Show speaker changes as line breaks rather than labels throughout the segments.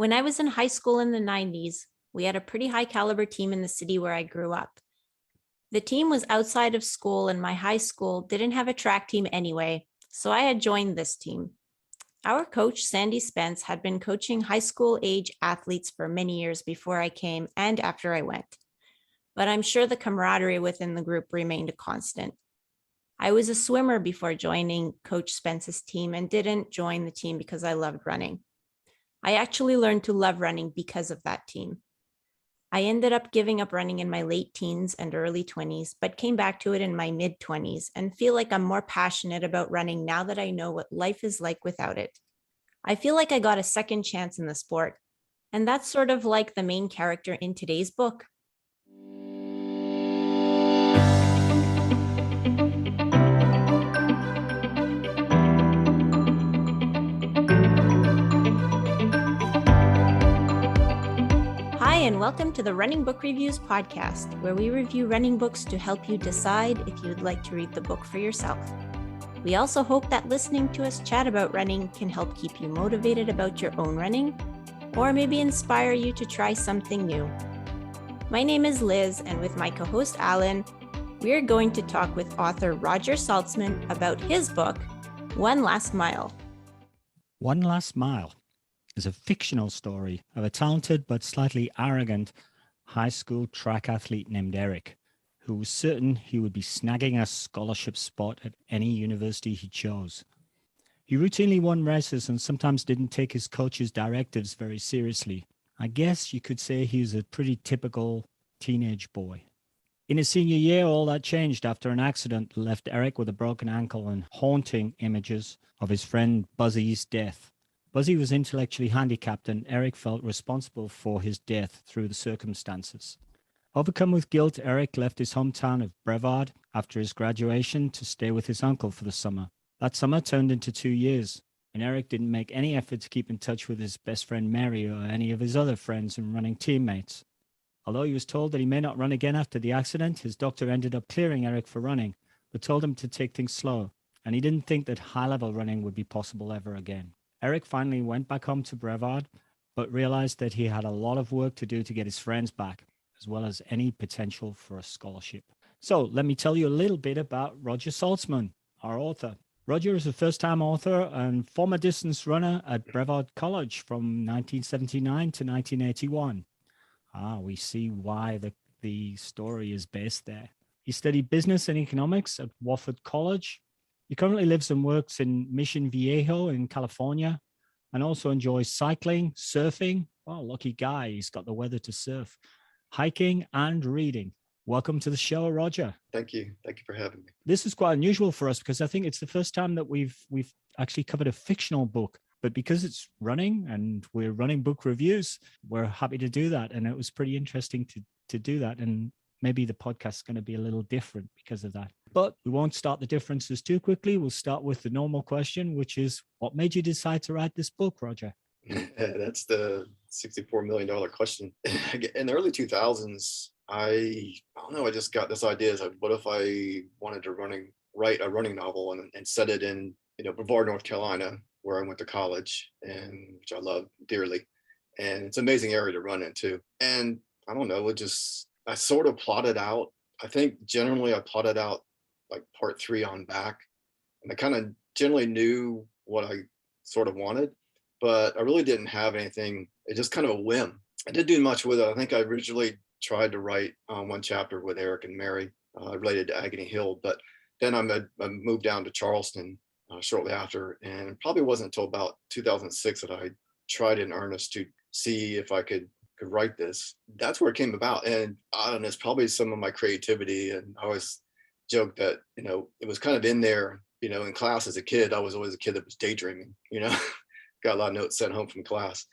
When I was in high school in the 90s, we had a pretty high caliber team in the city where I grew up. The team was outside of school, and my high school didn't have a track team anyway, so I had joined this team. Our coach, Sandy Spence, had been coaching high school age athletes for many years before I came and after I went. But I'm sure the camaraderie within the group remained a constant. I was a swimmer before joining Coach Spence's team and didn't join the team because I loved running. I actually learned to love running because of that team. I ended up giving up running in my late teens and early 20s, but came back to it in my mid 20s and feel like I'm more passionate about running now that I know what life is like without it. I feel like I got a second chance in the sport, and that's sort of like the main character in today's book. Hi, and welcome to the Running Book Reviews podcast, where we review running books to help you decide if you'd like to read the book for yourself. We also hope that listening to us chat about running can help keep you motivated about your own running, or maybe inspire you to try something new. My name is Liz, and with my co-host Alan, we're going to talk with author Roger Saltsman about his book, One Last Mile.
One Last Mile is a fictional story of a talented but slightly arrogant high school track athlete named Eric, who was certain he would be snagging a scholarship spot at any university he chose. He routinely won races and sometimes didn't take his coach's directives very seriously. I guess you could say he was a pretty typical teenage boy. In his senior year, all that changed after an accident left Eric with a broken ankle and haunting images of his friend Buzzy's death. Buzzy was intellectually handicapped, and Eric felt responsible for his death through the circumstances. Overcome with guilt, Eric left his hometown of Brevard after his graduation to stay with his uncle for the summer. That summer turned into 2 years, and Eric didn't make any effort to keep in touch with his best friend Mary or any of his other friends and running teammates. Although he was told that he may not run again after the accident, his doctor ended up clearing Eric for running, but told him to take things slow, and he didn't think that high-level running would be possible ever again. Eric finally went back home to Brevard, but realized that he had a lot of work to do to get his friends back, as well as any potential for a scholarship. So let me tell you a little bit about Roger Saltsman, our author. Roger is a first-time author and former distance runner at Brevard College from 1979 to 1981. We see why the story is based there. He studied business and economics at Wofford College. He currently lives and works in Mission Viejo in California and also enjoys cycling, surfing. Well, lucky guy, he's got the weather to surf, hiking and reading. Welcome to the show, Roger.
Thank you. Thank you for having me.
This is quite unusual for us because I think it's the first time that we've actually covered a fictional book. But because it's running and we're running book reviews, we're happy to do that. And it was pretty interesting to do that. And maybe the podcast is going to be a little different because of that. But we won't start the differences too quickly. We'll start with the normal question, which is, what made you decide to write this book, Roger?
That's the $64 million question. In the early 2000s, I don't know, I just got this idea. Like, what if I wanted to write a running novel and set it in, Brevard, North Carolina, where I went to college, and which I love dearly. And it's an amazing area to run into. And I don't know, I sort of plotted out. I think generally I plotted out like part 3 on back. And I kind of generally knew what I sort of wanted, but I really didn't have anything. It just kind of a whim. I didn't do much with it. I think I originally tried to write one chapter with Eric and Mary related to Agony Hill, but then I moved down to Charleston shortly after, and it probably wasn't until about 2006 that I tried in earnest to see if I could write this. That's where it came about. And I don't know, it's probably some of my creativity. And I always joke that, it was kind of in there, in class as a kid. I was always a kid that was daydreaming, got a lot of notes sent home from class.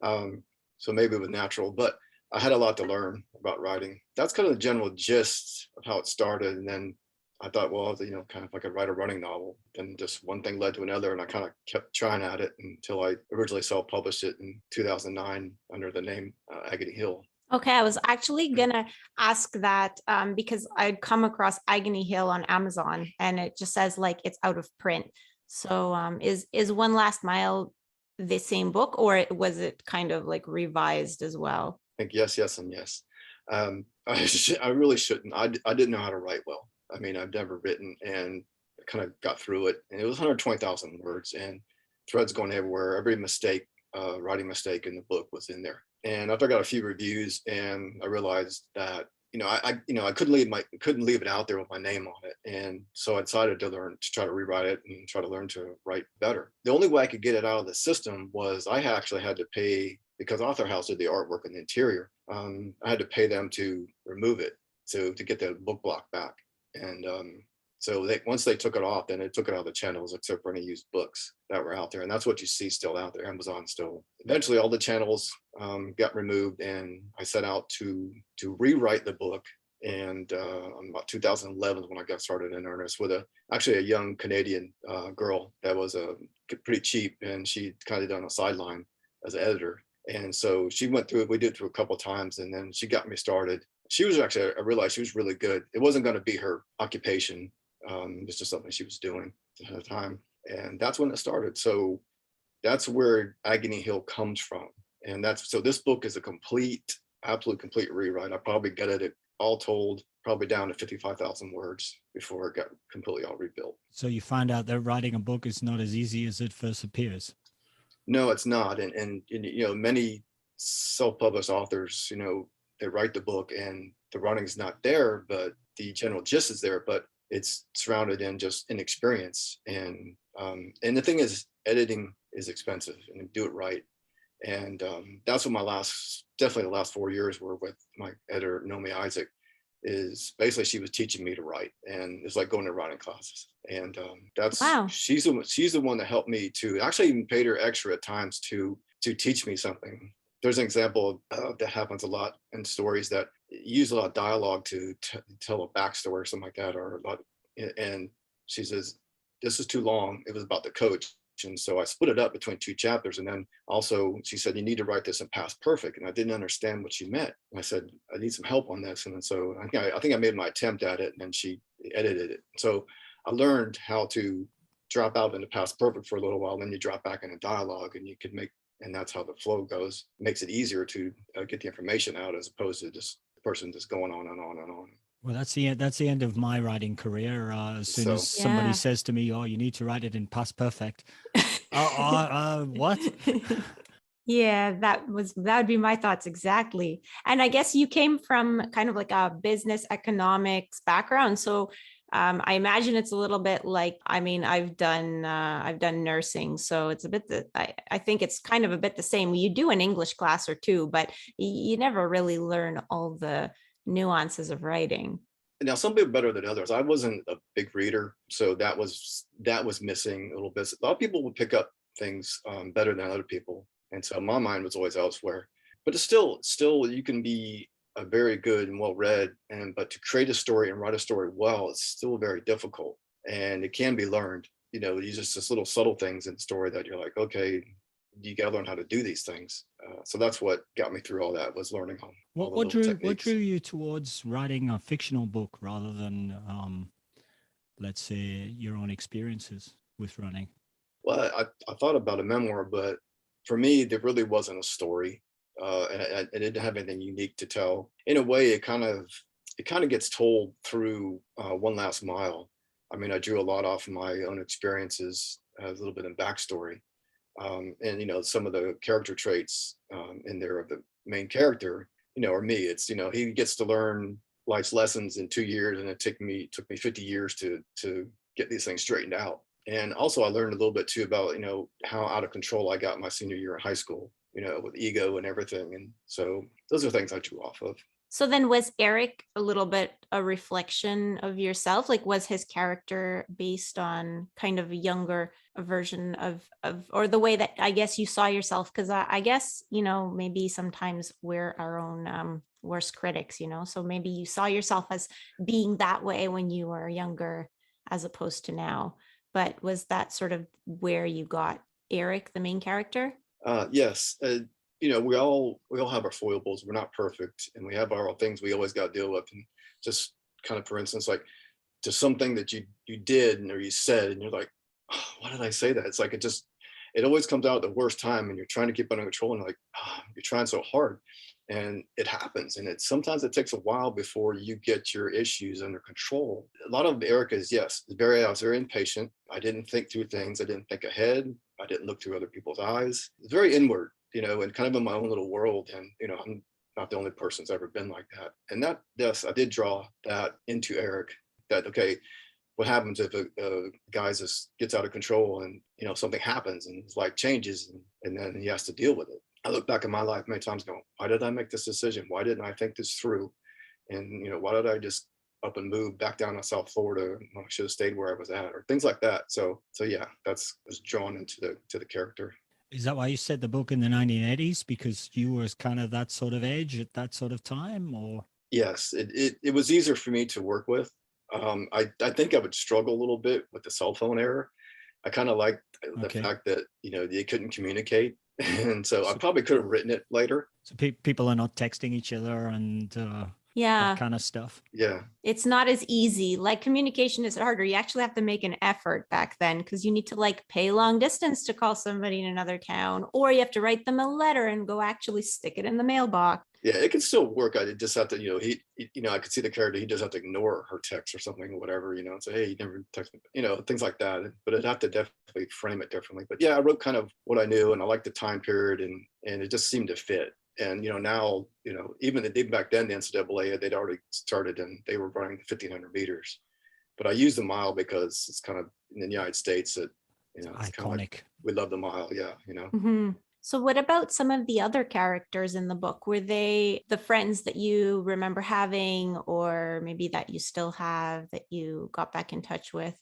So maybe it was natural, but I had a lot to learn about writing. That's kind of the general gist of how it started. And then I thought, well, kind of if I could write a running novel, then just one thing led to another. And I kind of kept trying at it until I originally self-published it in 2009 under the name Agony Hill.
Okay, I was actually going to ask that because I'd come across Agony Hill on Amazon and it just says like it's out of print. So is One Last Mile the same book, or was it kind of like revised as well?
I think yes, yes, and yes. I really shouldn't. I didn't know how to write well. I mean, I've never written, and I kind of got through it. And it was 120,000 words, and threads going everywhere. Every mistake, writing mistake in the book was in there. And after I got a few reviews, and I realized that I couldn't leave it out there with my name on it, and so I decided to try to rewrite it and try to learn to write better. The only way I could get it out of the system was I actually had to pay, because Author House did the artwork and the interior. I had to pay them to remove it, to get the book block back. And so once they took it off, then it took it out of the channels, except for any used books that were out there. And that's what you see still out there. Amazon still. Eventually, all the channels got removed, and I set out to rewrite the book. And about 2011 when I got started in earnest with actually a young Canadian girl that was pretty cheap, and she kind of done a sideline as an editor. And so she went through it. We did it through a couple of times, and then she got me started. She was actually, I realized she was really good. It wasn't going to be her occupation. It's just something she was doing at the time. And that's when it started. So that's where Agony Hill comes from. And so this book is a absolute complete rewrite. I probably got it all told, probably down to 55,000 words before it got completely all rebuilt.
So you find out that writing a book is not as easy as it first appears.
No, it's not. And many self-published authors, they write the book and the writing's not there, but the general gist is there, but it's surrounded in just inexperience. And the thing is, editing is expensive, and do it right. And that's what definitely the last 4 years were with my editor, Nomi Isaac, is basically she was teaching me to write, and it's like going to writing classes. And
Wow.
she's the one that helped me to actually even paid her extra at times to teach me something. There's an example that happens a lot in stories that use a lot of dialogue to tell a backstory or something like that, and she says, this is too long. It was about the coach. And so I split it up between 2 chapters. And then also she said, you need to write this in past perfect. And I didn't understand what she meant. And I said, I need some help on this. And then so I think I made my attempt at it, and then she edited it. So I learned how to drop out into past perfect for a little while. Then you drop back into dialogue, and you could and that's how the flow goes. It makes it easier to get the information out, as opposed to just the person just going on and on and on.
Well, that's the end of my writing career. As soon as somebody says to me, "Oh, you need to write it in past perfect," what?
Yeah, that would be my thoughts exactly. And I guess you came from kind of like a business economics background, so I imagine it's a little bit like, I mean, I've done nursing, so it's a bit I think it's kind of a bit the same. You do an English class or two, but you never really learn all the nuances of writing.
Now, some people are better than others. I wasn't a big reader, so that was missing a little bit. A lot of people would pick up things better than other people, and so my mind was always elsewhere. But it's still you can be a very good and well read, but to create a story and write a story well, it's still very difficult, and it can be learned. You just little subtle things in the story that you're like, okay, you got to learn how to do these things. So that's what got me through all that, was learning on
what drew you towards writing a fictional book rather than let's say your own experiences with running?
Well, I thought about a memoir, but for me there really wasn't a story, and I didn't have anything unique to tell. In a way, it kind of gets told through One Last Mile. I mean, I drew a lot off of my own experiences, a little bit in backstory. And some of the character traits in there of the main character, are me. It's he gets to learn life's lessons in 2 years, and it took me 50 years to get these things straightened out. And also I learned a little bit too about how out of control I got my senior year in high school, with ego and everything. And so those are things I drew off of.
So then, was Eric a little bit a reflection of yourself? Like, was his character based on kind of a younger version of or the way that I guess you saw yourself? Because I guess, maybe sometimes we're our own worst critics, so maybe you saw yourself as being that way when you were younger as opposed to now. But was that sort of where you got Eric, the main character?
Yes. We all have our foibles. We're not perfect, and we have our things we always got to deal with. And just kind of, for instance, like to something that you did or you said, and you're like, oh, why did I say that? It's like it always comes out at the worst time, and you're trying to keep under control, and like, you're trying so hard, and it happens. And sometimes it takes a while before you get your issues under control. A lot of Eric is, yes, I was very impatient. I didn't think through things. I didn't think ahead. I didn't look through other people's eyes. It's very inward, and kind of in my own little world. And, I'm not the only person that's ever been like that. And that, yes, I did draw that into Eric, that, okay, what happens if a guy just gets out of control and, something happens and his life changes, and then he has to deal with it. I look back at my life many times going, why did I make this decision? Why didn't I think this through? And, why did I just up and move back down to South Florida when I should have stayed where I was at, or things like that. So yeah, was drawn into the character.
Is that why you said the book in the 1980s? Because you were kind of that sort of age at that sort of time, or?
Yes, it was easier for me to work with. I think I would struggle a little bit with the cell phone era. I kind of liked the fact that, they couldn't communicate. And so I probably could have written it later.
So people are not texting each other and
Yeah,
that kind of stuff.
Yeah.
it's not as easy. Like, communication is harder. You actually have to make an effort back then, because you need to like pay long distance to call somebody in another town, or you have to write them a letter and go actually stick it in the mailbox.
Yeah, it can still work. I just have to, he I could see the character. He does have to ignore her text or something, or whatever, and say, hey, you never text me, things like that. But I'd have to definitely frame it differently. But yeah, I wrote kind of what I knew, and I liked the time period, and it just seemed to fit. And, now, even back then, the NCAA, they'd already started, and they were running 1,500 meters. But I use the mile because it's kind of in the United States that, it's
iconic.
kind of like, we love the mile. Yeah.
Mhm. So what about some of the other characters in the book? Were they the friends that you remember having, or maybe that you still have, that you got back in touch with?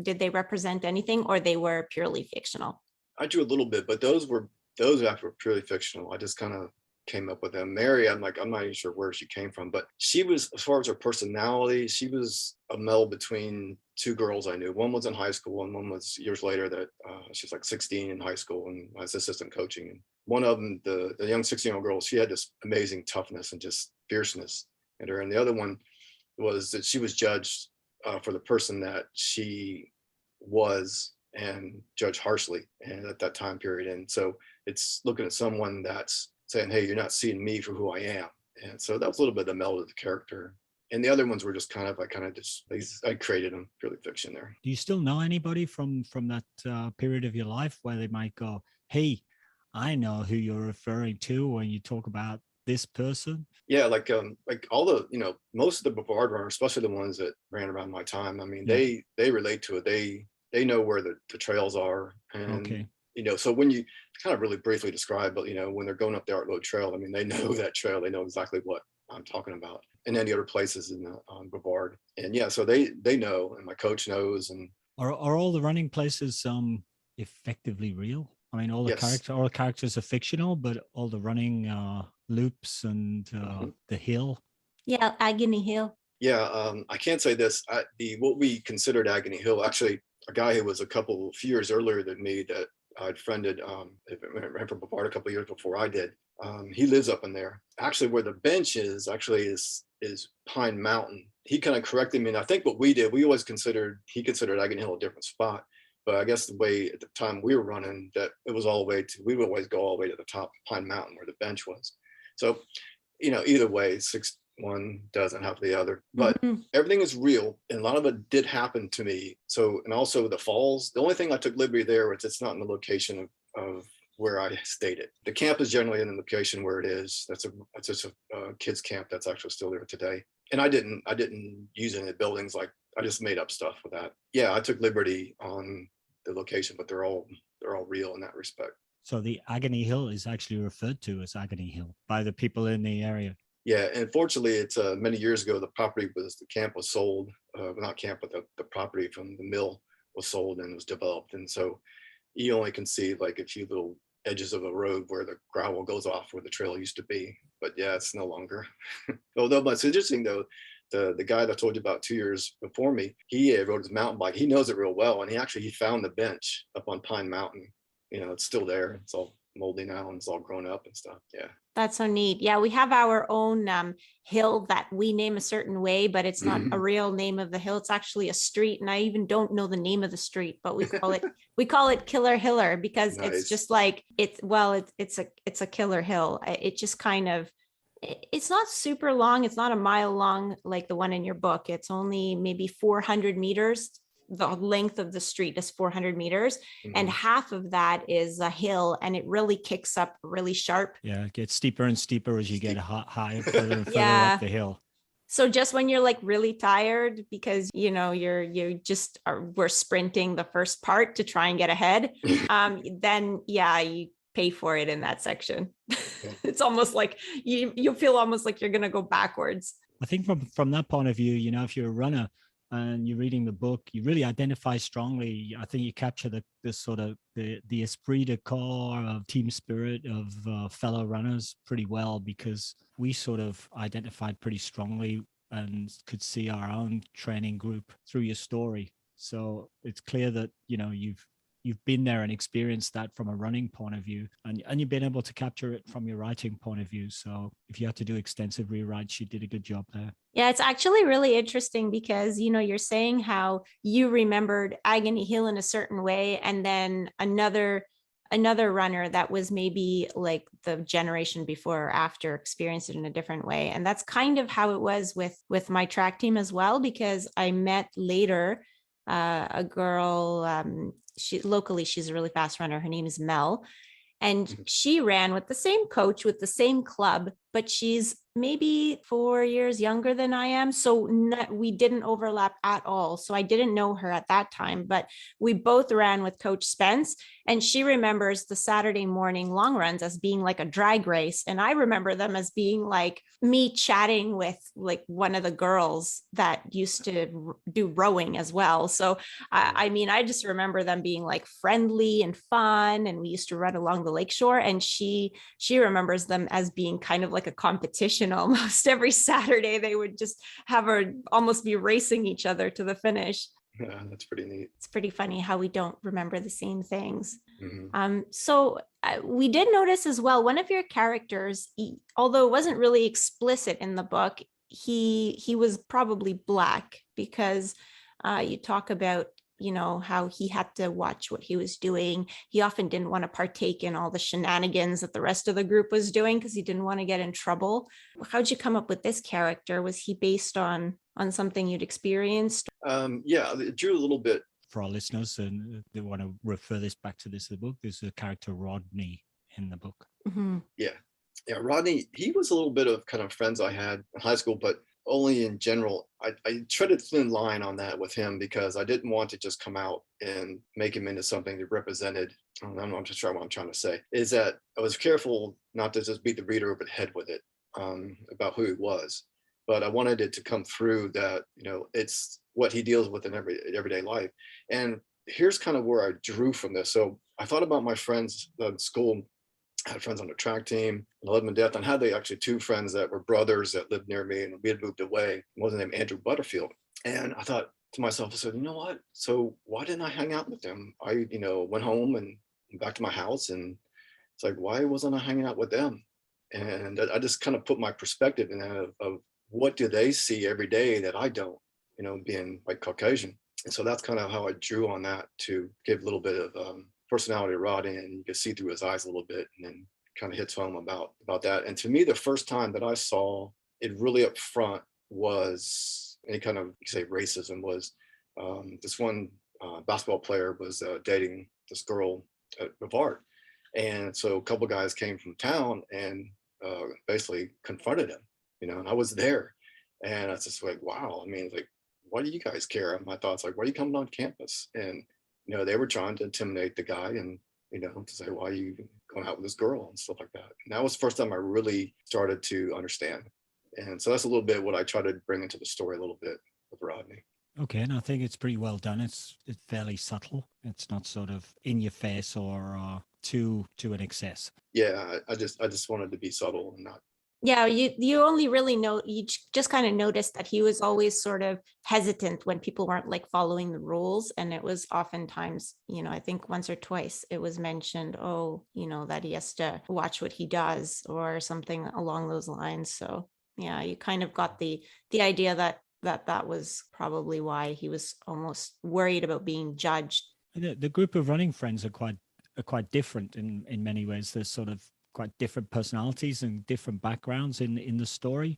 Did they represent anything, or they were purely fictional?
I drew a little bit, but those actually were purely fictional. I just kind of came up with them. Mary, I'm not even sure where she came from, but she was, as far as her personality, she was a meld between two girls I knew. One was in high school, and one was years later that she was like 16 in high school, and I was assistant coaching. And one of them, the young 16-year-old girl, she had this amazing toughness and just fierceness in her. And the other one was that she was judged for the person that she was, and judged harshly, and at that time period. And so it's looking at someone that's saying, hey, you're not seeing me for who I am. And so that was a little bit of the meld of the character. And the other ones were just I created them, purely fiction there.
Do you still know anybody from that period of your life where they might go, hey, I know who you're referring to when you talk about this person?
Yeah, like all the, most of the Brevard runners, especially the ones that ran around my time, I mean, they relate to it. They know where the trails are. And so when you kind of really briefly describe, but when they're going up the Art Road Trail, I mean, they know that trail. They know exactly what I'm talking about, and any other places on Brevard. And yeah, so they know, and my coach knows. And
are all the running places effectively real? I mean, all the characters are fictional, but all the running loops and the hill.
Yeah, Agony Hill.
Yeah, I can't say this. What we considered Agony Hill, actually, a guy who was a few years earlier than me that I'd friended, ran from Brevard a couple of years before I did. He lives up in there. Actually, where the bench is is Pine Mountain. He kind of corrected me, and I think what we did, he considered Agony Hill a different spot. But I guess the way at the time we were running, that it was we would always go all the way to the top of Pine Mountain where the bench was. So, either way, one doesn't have the other, but everything is real, and a lot of it did happen to me. So, and also the falls, the only thing I took liberty there was it's not in the location of where I stayed it. The camp is generally in the location where it is. That's just a kids camp that's actually still there today. And I didn't use any of the buildings. Like, I just made up stuff with that. Yeah, I took liberty on the location, but they're all real in that respect.
So the Agony Hill is actually referred to as Agony Hill by the people in the area.
Yeah, and fortunately, it's many years ago, the camp was sold, not camp, but the property from the mill was sold and was developed. And so you only can see like a few little edges of a road where the gravel goes off where the trail used to be. But yeah, it's no longer. Although it's interesting though, the guy that I told you about 2 years before me, he rode his mountain bike. He knows it real well. And he found the bench up on Pine Mountain. It's still there. It's all moldy now and it's all grown up and stuff. Yeah.
That's so neat. Yeah, we have our own hill that we name a certain way, but it's not a real name of the hill. It's actually a street, and I even don't know the name of the street, but we call it Killer Hiller because it's
Nice.
just like it's a killer hill. It just kind of it's not super long. It's not a mile long like the one in your book. It's only maybe 400 meters. The length of the street is 400 meters, and
Mhm.
half of that is a hill, and it really kicks up really sharp.
Yeah, it gets steeper and steeper as you get higher, further and further
Yeah.
up the hill.
So just when you're like really tired because we're sprinting the first part to try and get ahead, then yeah, you pay for it in that section. It's almost like you feel almost like you're gonna go backwards.
I think from that point of view, if you're a runner and you're reading the book, you really identify strongly. I think you capture the sort of the esprit de corps of team spirit of fellow runners pretty well, because we sort of identified pretty strongly and could see our own training group through your story. So it's clear that you've been there and experienced that from a running point of view, and you've been able to capture it from your writing point of view. So if you had to do extensive rewrites, you did a good job there.
Yeah, it's actually really interesting because, you're saying how you remembered Agony Hill in a certain way, and then another runner that was maybe like the generation before or after experienced it in a different way. And that's kind of how it was with my track team as well, because I met later a girl, she's a really fast runner. Her name is Mel. And she ran with the same coach, with the same club, but she's maybe 4 years younger than I am. So we didn't overlap at all. So I didn't know her at that time, but we both ran with Coach Spence. And she remembers the Saturday morning long runs as being like a drag race. And I remember them as being like me chatting with like one of the girls that used to do rowing as well. So I just remember them being like friendly and fun. And we used to run along the lakeshore. And she remembers them as being kind of like a competition almost. Every Saturday, they would just have her almost be racing each other to the finish.
Yeah, that's pretty neat.
It's pretty funny how we don't remember the same things.
Mm-hmm.
So we did notice as well, one of your characters, although it wasn't really explicit in the book, he was probably Black, because you talk about how he had to watch what he was doing. He often didn't want to partake in all the shenanigans that the rest of the group was doing because he didn't want to get in trouble. How'd you come up with this character? Was he based on something you'd experienced?
Yeah, it drew a little bit.
For our listeners, and they want to refer this back to this in the book, there's a character Rodney in the book.
Mm-hmm.
Yeah, Rodney, he was a little bit of kind of friends I had in high school, but only in general. I treaded a thin line on that with him because I didn't want to just come out and make him into something that represented, I'm not just sure what I'm trying to say, is that I was careful not to just beat the reader over the head with it about who he was. But I wanted it to come through that, it's what he deals with in everyday life. And here's kind of where I drew from this. So I thought about my friends in school. I had friends on the track team, I loved them to death. And I had actually two friends that were brothers that lived near me, and we had moved away. One was named Andrew Butterfield. And I thought to myself, I said, you know what? So why didn't I hang out with them? I, went home and back to my house, and it's like, why wasn't I hanging out with them? And I just kind of put my perspective in that of what do they see every day that I don't, being like Caucasian. And so that's kind of how I drew on that to give a little bit of personality to Rodney, and you can see through his eyes a little bit, and then kind of hits home about that. And to me, the first time that I saw it really up front was any kind of, you say, racism was this one basketball player was dating this girl at Brevard. And so a couple guys came from town and basically confronted him, and I was there. And I was just like, wow, I mean, like, why do you guys care? My thoughts like, why are you coming on campus? And, they were trying to intimidate the guy and, to say, why are you going out with this girl and stuff like that. And that was the first time I really started to understand. And so that's a little bit what I try to bring into the story a little bit with Rodney.
Okay, and I think it's pretty well done. It's fairly subtle. It's not sort of in your face or to an excess.
Yeah, I just wanted to be subtle and not
Yeah, you only really know, just kind of noticed that he was always sort of hesitant when people weren't like following the rules. And it was oftentimes, I think once or twice it was mentioned, oh, that he has to watch what he does or something along those lines. So yeah, you kind of got the idea that was probably why he was almost worried about being judged.
The group of running friends are quite different in many ways. There's sort of quite different personalities and different backgrounds in the story,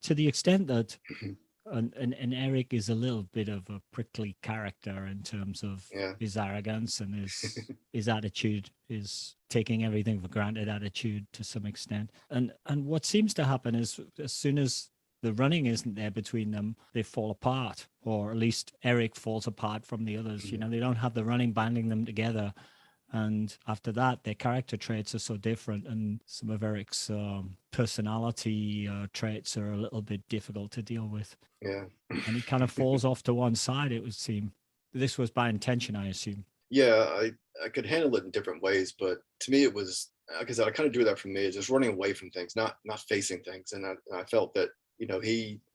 to the extent that and Eric is a little bit of a prickly character in terms of
Yeah.
his arrogance and his attitude, his taking everything for granted attitude to some extent. And what seems to happen is as soon as the running isn't there between them, they fall apart, or at least Eric falls apart from the others. They don't have the running binding them together. And after that, their character traits are so different, and some of Eric's personality traits are a little bit difficult to deal with.
Yeah.
And he kind of falls off to one side, it would seem. This was by intention, I assume.
Yeah, I could handle it in different ways, but to me it was, like I said, I kind of drew that from me, just running away from things, not facing things. And I felt that,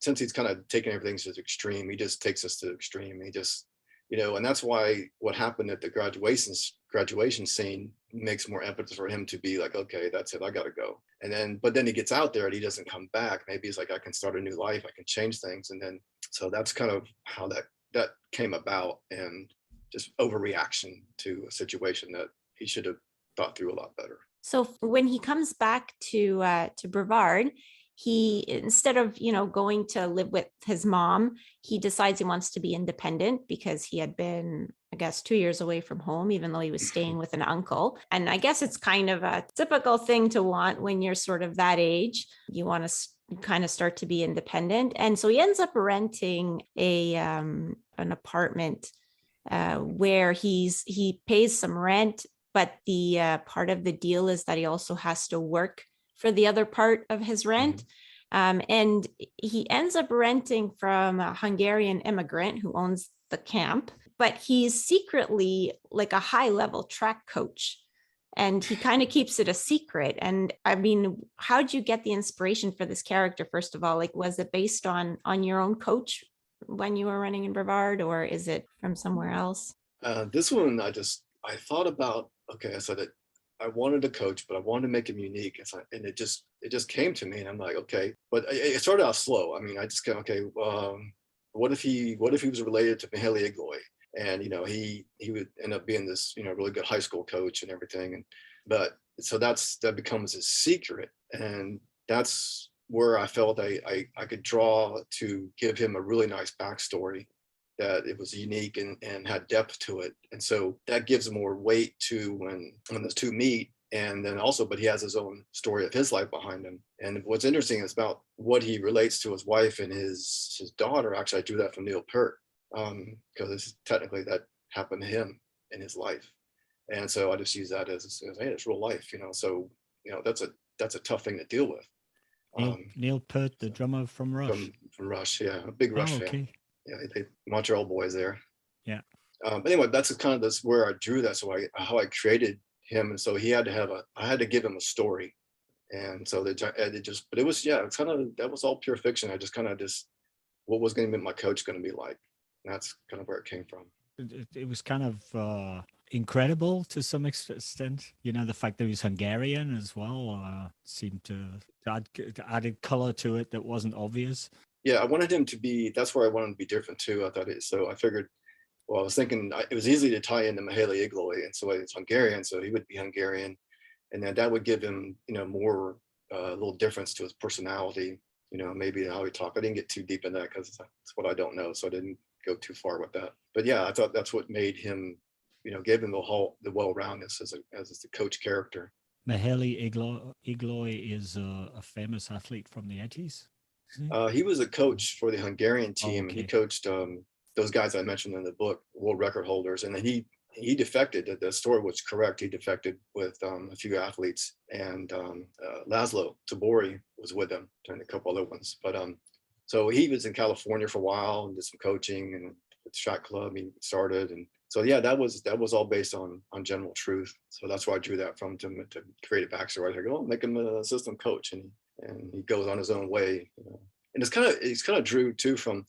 since he's kind of taken everything to the extreme, he just takes us to the extreme. He just, and that's why what happened at the graduation scene makes more emphasis for him to be like, okay, that's it, I gotta go. But then he gets out there and he doesn't come back. Maybe he's like, I can start a new life, I can change things. And then, so that's kind of how that came about, and just overreaction to a situation that he should have thought through a lot better.
So when he comes back to Brevard, he, instead of going to live with his mom, he decides he wants to be independent because he had been, I guess, 2 years away from home, even though he was staying with an uncle. And I guess it's kind of a typical thing to want when you're sort of that age. You want to kind of start to be independent. And so he ends up renting an apartment where he pays some rent, but the part of the deal is that he also has to work for the other part of his rent. And he ends up renting from a Hungarian immigrant who owns the camp, but he's secretly like a high-level track coach. And he kind of keeps it a secret. And I mean, how'd you get the inspiration for this character, first of all? Like, was it based on your own coach when you were running in Brevard, or is it from somewhere else?
This one, I thought about, okay, I said that I wanted a coach, but I wanted to make him unique. And it just came to me, and I'm like, okay. But it started out slow. I mean, I just go, okay, what if he was related to Mihaly Igloy? And he would end up being this really good high school coach and everything. But so that becomes his secret, and that's where I felt I could draw to give him a really nice backstory, that it was unique and had depth to it. And so that gives more weight to when those two meet. And then also, but he has his own story of his life behind him. And what's interesting is about what he relates to his wife and his daughter. Actually, I drew that from Neil Peart, because technically that happened to him in his life. And so I just use that as hey, it's real life, So, that's a tough thing to deal with.
Neil Peart, the drummer from Rush.
From Rush, yeah, a big Rush fan. Yeah, they Montreal boys there.
Yeah.
But anyway, that's kind of this where I drew that. So how I created him, and so he had to I had to give him a story, and so but it was it's kind of, that was all pure fiction. I just kind of what was going to be my coach going to be like, and that's kind of where it came from.
It was kind of incredible to some extent. The fact that he was Hungarian as well seemed to added color to it that wasn't obvious.
Yeah, I wanted him to be, that's where I wanted him to be different too. So I figured, well, I was thinking it was easy to tie into Mihaly Igloy, and so it's Hungarian, so he would be Hungarian, and then that would give him, more a little difference to his personality, maybe how he talked. I didn't get too deep in that because it's what I don't know, so I didn't go too far with that. But yeah, I thought that's what made him, gave him the well-roundedness as the coach character.
Mihaly Igloy is a famous athlete from the 80s.
He was a coach for the Hungarian team.
Oh, okay.
He coached those guys I mentioned in the book, world record holders, and then he defected. The story was correct. He defected with a few athletes, and Laszlo Tabori was with him, and a couple other ones. But so he was in California for a while and did some coaching, and at the track club he started, and So yeah, that was all based on general truth. So that's why I drew that from to create a backstory. I go, make him an assistant coach, and he goes on his own way. And it's kind of drew too from,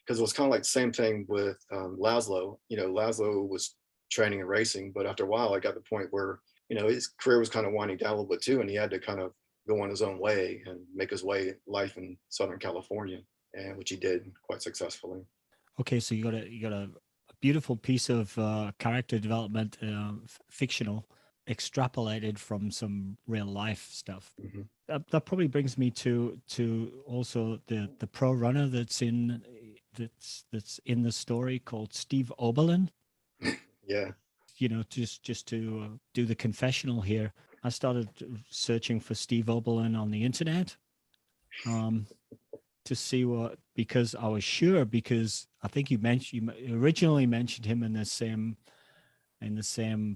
because it was kind of like the same thing with Laszlo. Laszlo was training and racing, but after a while, I got to the point where his career was kind of winding down a little bit too, and he had to kind of go on his own way and make his way life in Southern California, and which he did quite successfully.
Okay, so you got a beautiful piece of character development, fictional, extrapolated from some real life stuff.
Mm-hmm.
That probably brings me to also the pro runner that's in the story, called Steve Oberlin.
Yeah.
Just to do the confessional here, I started searching for Steve Oberlin on the internet. To see because I was sure, because I think you originally mentioned him in the same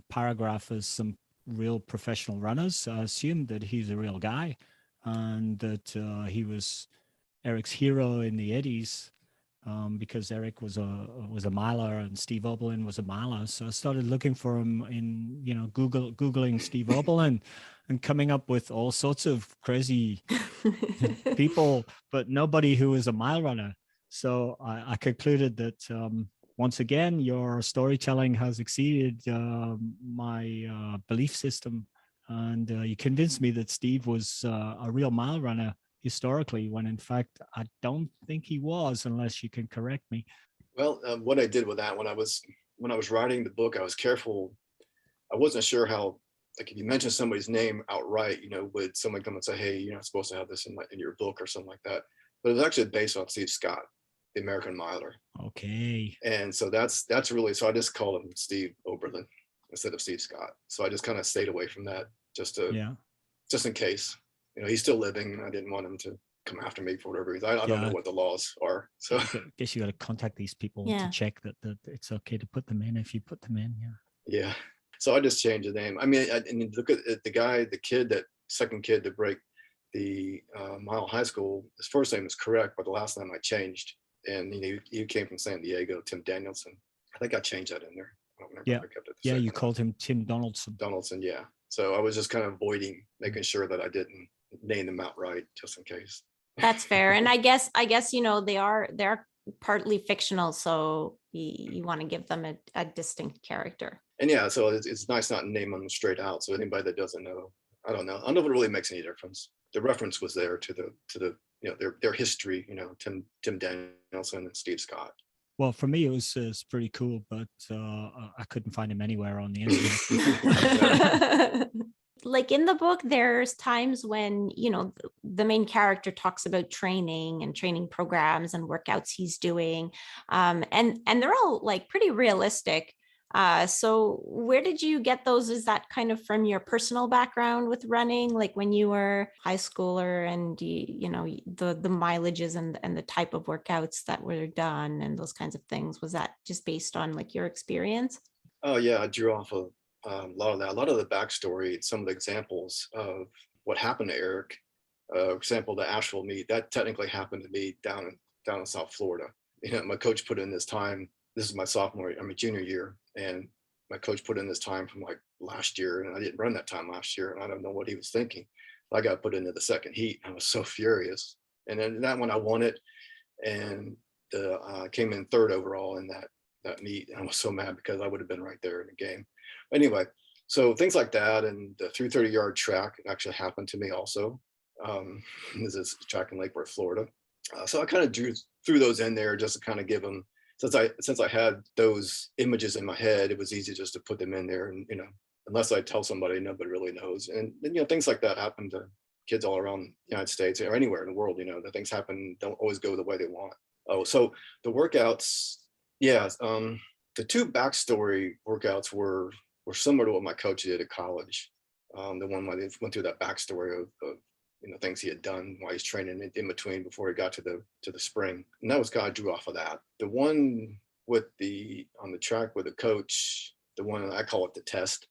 paragraph as some real professional runners. So I assumed that he's a real guy, and that he was Eric's hero in the Eddies, because Eric was a miler and Steve Oberlin was a miler. So I started looking for him in googling Steve Oberlin, and coming up with all sorts of crazy people, but nobody who is a mile runner. So I concluded that once again, your storytelling has exceeded my belief system, and you convinced me that Steve was a real mile runner historically, when in fact I don't think he was, unless you can correct me.
Well, what I did with that, when I was writing the book, I was careful. I wasn't sure how, like, if you mention somebody's name outright, would someone come and say, hey, you're not supposed to have this in your book or something like that. But it was actually based on Steve Scott, the American miler.
Okay.
And so that's really, so I just called him Steve Oberlin instead of Steve Scott. So I just kind of stayed away from that, just in case. He's still living, and I didn't want him to come after me for whatever reason. I don't know what the laws are. So
I guess you got to contact these people to check that it's okay to put them in if you put them in.
Yeah. So I just changed the name. I mean, look at the second kid to break the mile high school. His first name is correct, but the last name I changed. And he came from San Diego, Tim Danielson. I think I changed that in there. I don't remember.
Yeah.
I kept it
You called him Tim Donaldson.
Donaldson, yeah. So I was just kind of avoiding, making sure that I didn't name them outright, just in case.
That's fair. And I guess they're partly fictional, so you want to give them a distinct character.
And yeah, so it's nice not to name them straight out. So anybody that doesn't know, I don't know if it really makes any difference. The reference was there to the their history. Tim Danielson and Steve Scott.
Well, for me, it was pretty cool, but I couldn't find him anywhere on the internet.
Like in the book, there's times when, the main character talks about training and training programs and workouts he's doing. And they're all like pretty realistic. So where did you get those? Is that kind of from your personal background with running, like when you were high schooler, and the mileages and the type of workouts that were done and those kinds of things? Was that just based on like your experience?
Oh yeah, I drew off of a lot of that, a lot of the backstory, some of the examples of what happened to Eric. For example, the Asheville meet, that technically happened to me down in South Florida. My coach put in this time. This is my junior year, and my coach put in this time from like last year, and I didn't run that time last year, and I don't know what he was thinking. I got put into the second heat. I was so furious, and then that one I won it, and came in third overall in that meet. And I was so mad because I would have been right there in the game. Anyway, so things like that, and the 330-yard track actually happened to me also. This is track in Lake Worth, Florida. So I kind of threw those in there just to kind of give them, since I had those images in my head, it was easy just to put them in there. And unless I tell somebody, nobody really knows. And things like that happen to kids all around the United States or anywhere in the world. The things happen, don't always go the way they want. Oh, so the workouts, yeah. The two backstory workouts were similar to what my coach did at college. The one where they went through that backstory of things he had done while he's training in between before he got to the spring. And that was kind of drew off of that. The one on the track with the coach, the one I call it the test.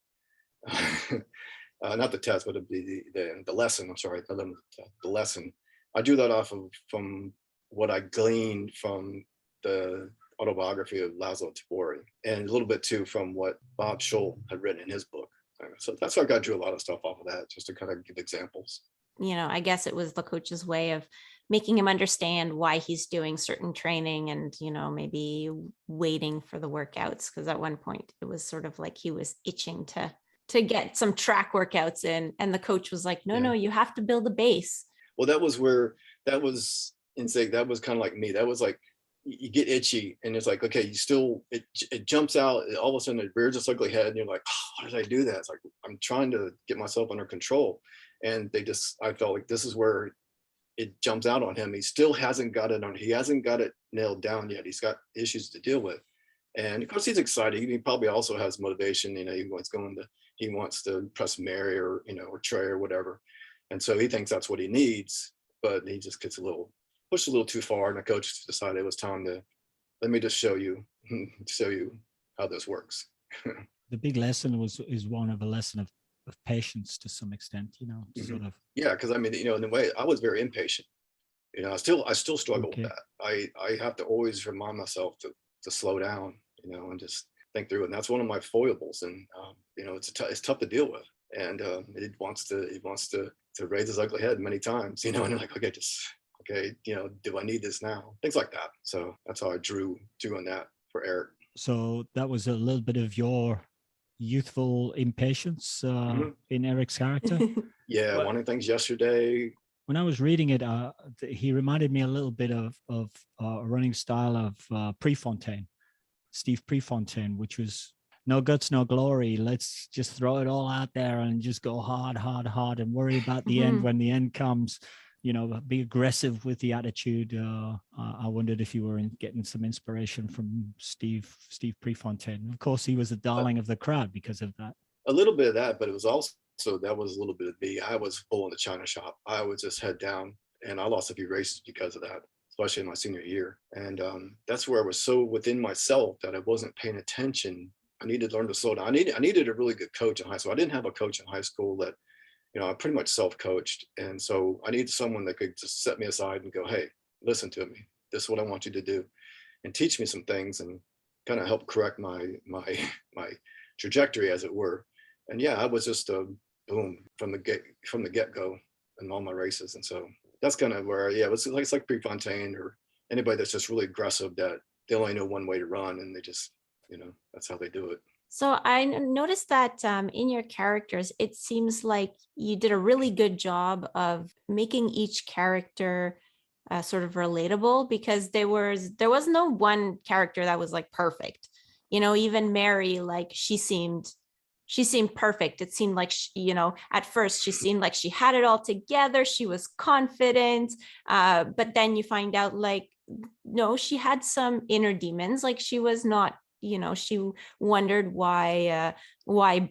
Not the test, but the lesson. I'm sorry, the lesson. I drew that off from what I gleaned from the autobiography of Laszlo Tabori, and a little bit too from what Bob Scholl had written in his book. So that's why I drew a lot of stuff off of that, just to kind of give examples.
I guess it was the coach's way of making him understand why he's doing certain training and, maybe waiting for the workouts. Because at one point it was sort of like he was itching to get some track workouts in. And the coach was like, no, you have to build a base.
Well, that was insane. That was kind of like me. That was like, you get itchy and it's like, okay, it jumps out, all of a sudden it rears its ugly head and you're like, oh, why did I do that? It's like, I'm trying to get myself under control. And I felt like this is where it jumps out on him. He still hasn't got it nailed down yet. He's got issues to deal with. And of course he's excited. He probably also has motivation. He wants to impress Mary or Trey or whatever. And so he thinks that's what he needs, but he just gets pushed a little too far. And the coach decided it was time to, let me just show you how this works.
The big lesson is one of a lesson of patience to some extent, sort of.
Yeah, because in a way I was very impatient. I still struggle with that. I have to always remind myself to slow down, and just think through it. And that's one of my foibles. And it's tough to deal with. And it wants to raise his ugly head many times, and you're like, okay, do I need this now? Things like that. So that's how I drew on that for Eric.
So that was a little bit of your youthful impatience in Eric's character.
Yeah, wanting things yesterday.
When I was reading it, he reminded me a little bit of a running style of Prefontaine, Steve Prefontaine, which was no guts, no glory. Let's just throw it all out there and just go hard, and worry about the end when the end comes. Be aggressive with the attitude. I wondered if you were getting some inspiration from Steve Prefontaine. Of course, he was the darling of the crowd because of that.
A little bit of that, but it was also, that was a little bit of me. I was full in the China shop. I would just head down, and I lost a few races because of that, especially in my senior year. And that's where I was so within myself that I wasn't paying attention. I needed to learn to slow down. I needed a really good coach in high school. I didn't have a coach in high school that, I pretty much self-coached. And so I needed someone that could just set me aside and go, hey, listen to me. This is what I want you to do, and teach me some things and kind of help correct my trajectory, as it were. And yeah, I was just a boom from the get-go in all my races. And so that's kind of where, it's like Prefontaine or anybody that's just really aggressive, that they only know one way to run, and they just, that's how they do it.
So I noticed that in your characters, it seems like you did a really good job of making each character sort of relatable, because there was no one character that was like perfect. Even Mary, like she seemed perfect. It seemed like, at first she seemed like she had it all together. She was confident. But then you find out like, no, she had some inner demons. Like she was not, she wondered why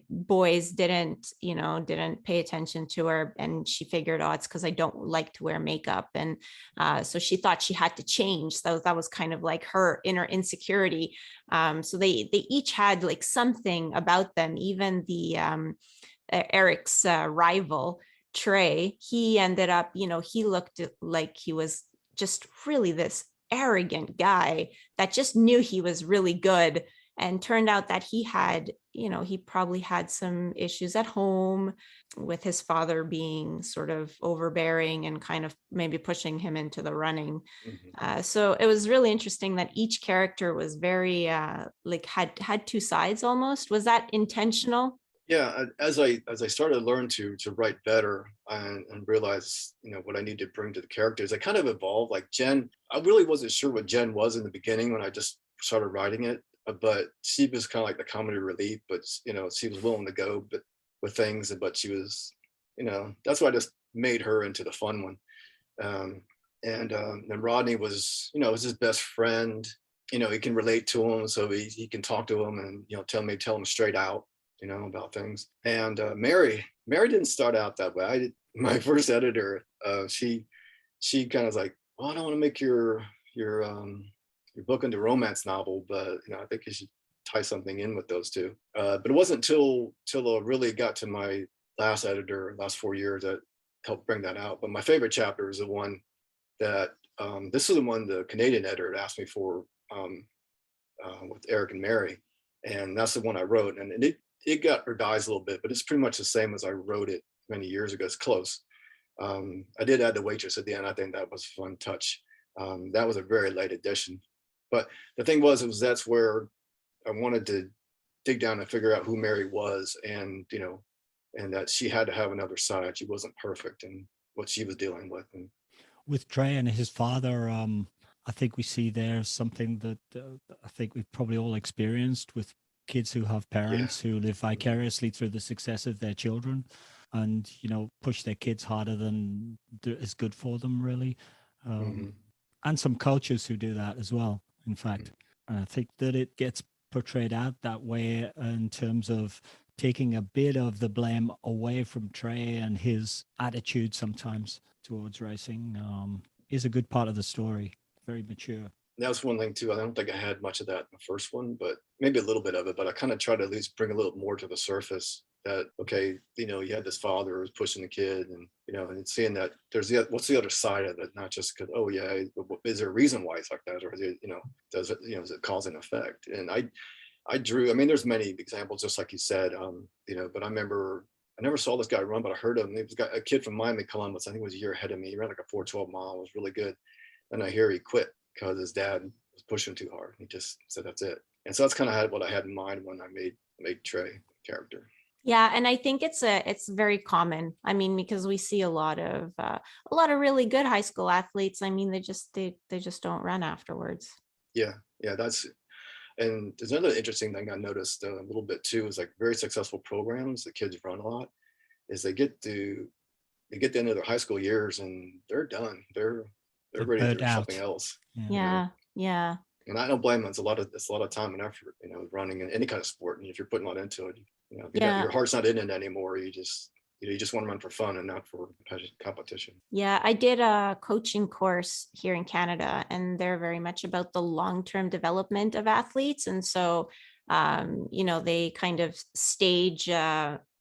boys didn't pay attention to her. And she figured, it's because I don't like to wear makeup. And so she thought she had to change. So that was kind of like her inner insecurity. So they each had like something about them. Even the Eric's rival, Trey, he ended up, he looked like he was just really this arrogant guy that just knew he was really good, and turned out that he had, he probably had some issues at home with his father being sort of overbearing and kind of maybe pushing him into the running. So it was really interesting that each character was very like had two sides almost. Was that intentional?
Yeah, as I started to learn to write better and realize, what I need to bring to the characters, I kind of evolved. Like Jen, I really wasn't sure what Jen was in the beginning when I just started writing it, but she was kind of like the comedy relief. But she was willing to go with things, but she was, that's why I just made her into the fun one. And then Rodney was, was his best friend. He can relate to him, so he can talk to him and tell him straight out, about things. And Mary didn't start out that way. My first editor, she kind of was like, well, I don't want to make your book into a romance novel, but I think you should tie something in with those two. But it wasn't till I really got to my last editor, last 4 years, that helped bring that out. But my favorite chapter is the one that this is the one the Canadian editor asked me for with Eric and Mary, and that's the one I wrote. And it got revised a little bit, but it's pretty much the same as I wrote it many years ago. It's close. I did add the waitress at the end. I think that was a fun touch. That was a very late addition, but the thing was that's where I wanted to dig down and figure out who Mary was, and and that she had to have another side. She wasn't perfect, and what she was dealing with. And
with Trey and his father, I think we see there something that I think we've probably all experienced with kids who have parents who live vicariously through the success of their children, and push their kids harder than is good for them, really. And some coaches who do that as well, in fact. And I think that it gets portrayed out that way in terms of taking a bit of the blame away from Trey, and his attitude sometimes towards racing is a good part of the story. Very mature.
That was one thing too. I don't think I had much of that in the first one, but maybe a little bit of it. But I kind of tried to at least bring a little more to the surface. That okay, you had this father who was pushing the kid, and and seeing that there's what's the other side of it, not just because is there a reason why it's like that, or does it is it cause and effect? And I drew. I mean, there's many examples, just like you said. But I remember I never saw this guy run, but I heard him. He was a kid from Miami, Columbus. I think he was a year ahead of me. He ran like a 4:12 mile. It was really good. And I hear he quit because his dad was pushing too hard. He just said that's it. And so that's kind of what I had in mind when I made Trey character.
Yeah, and I think it's very common. I mean, because we see a lot of really good high school athletes. I mean, they just don't run afterwards.
Yeah, and there's another interesting thing I noticed a little bit too is like very successful programs. The kids run a lot. Is they get to the end of their high school years and they're done. They're ready to do something else.
Yeah.
And I don't blame them. It's a lot of time and effort, running in any kind of sport. And if you're putting a lot into it, your heart's not in it anymore. You just want to run for fun and not for competition.
Yeah, I did a coaching course here in Canada, and they're very much about the long-term development of athletes. And so, they kind of stage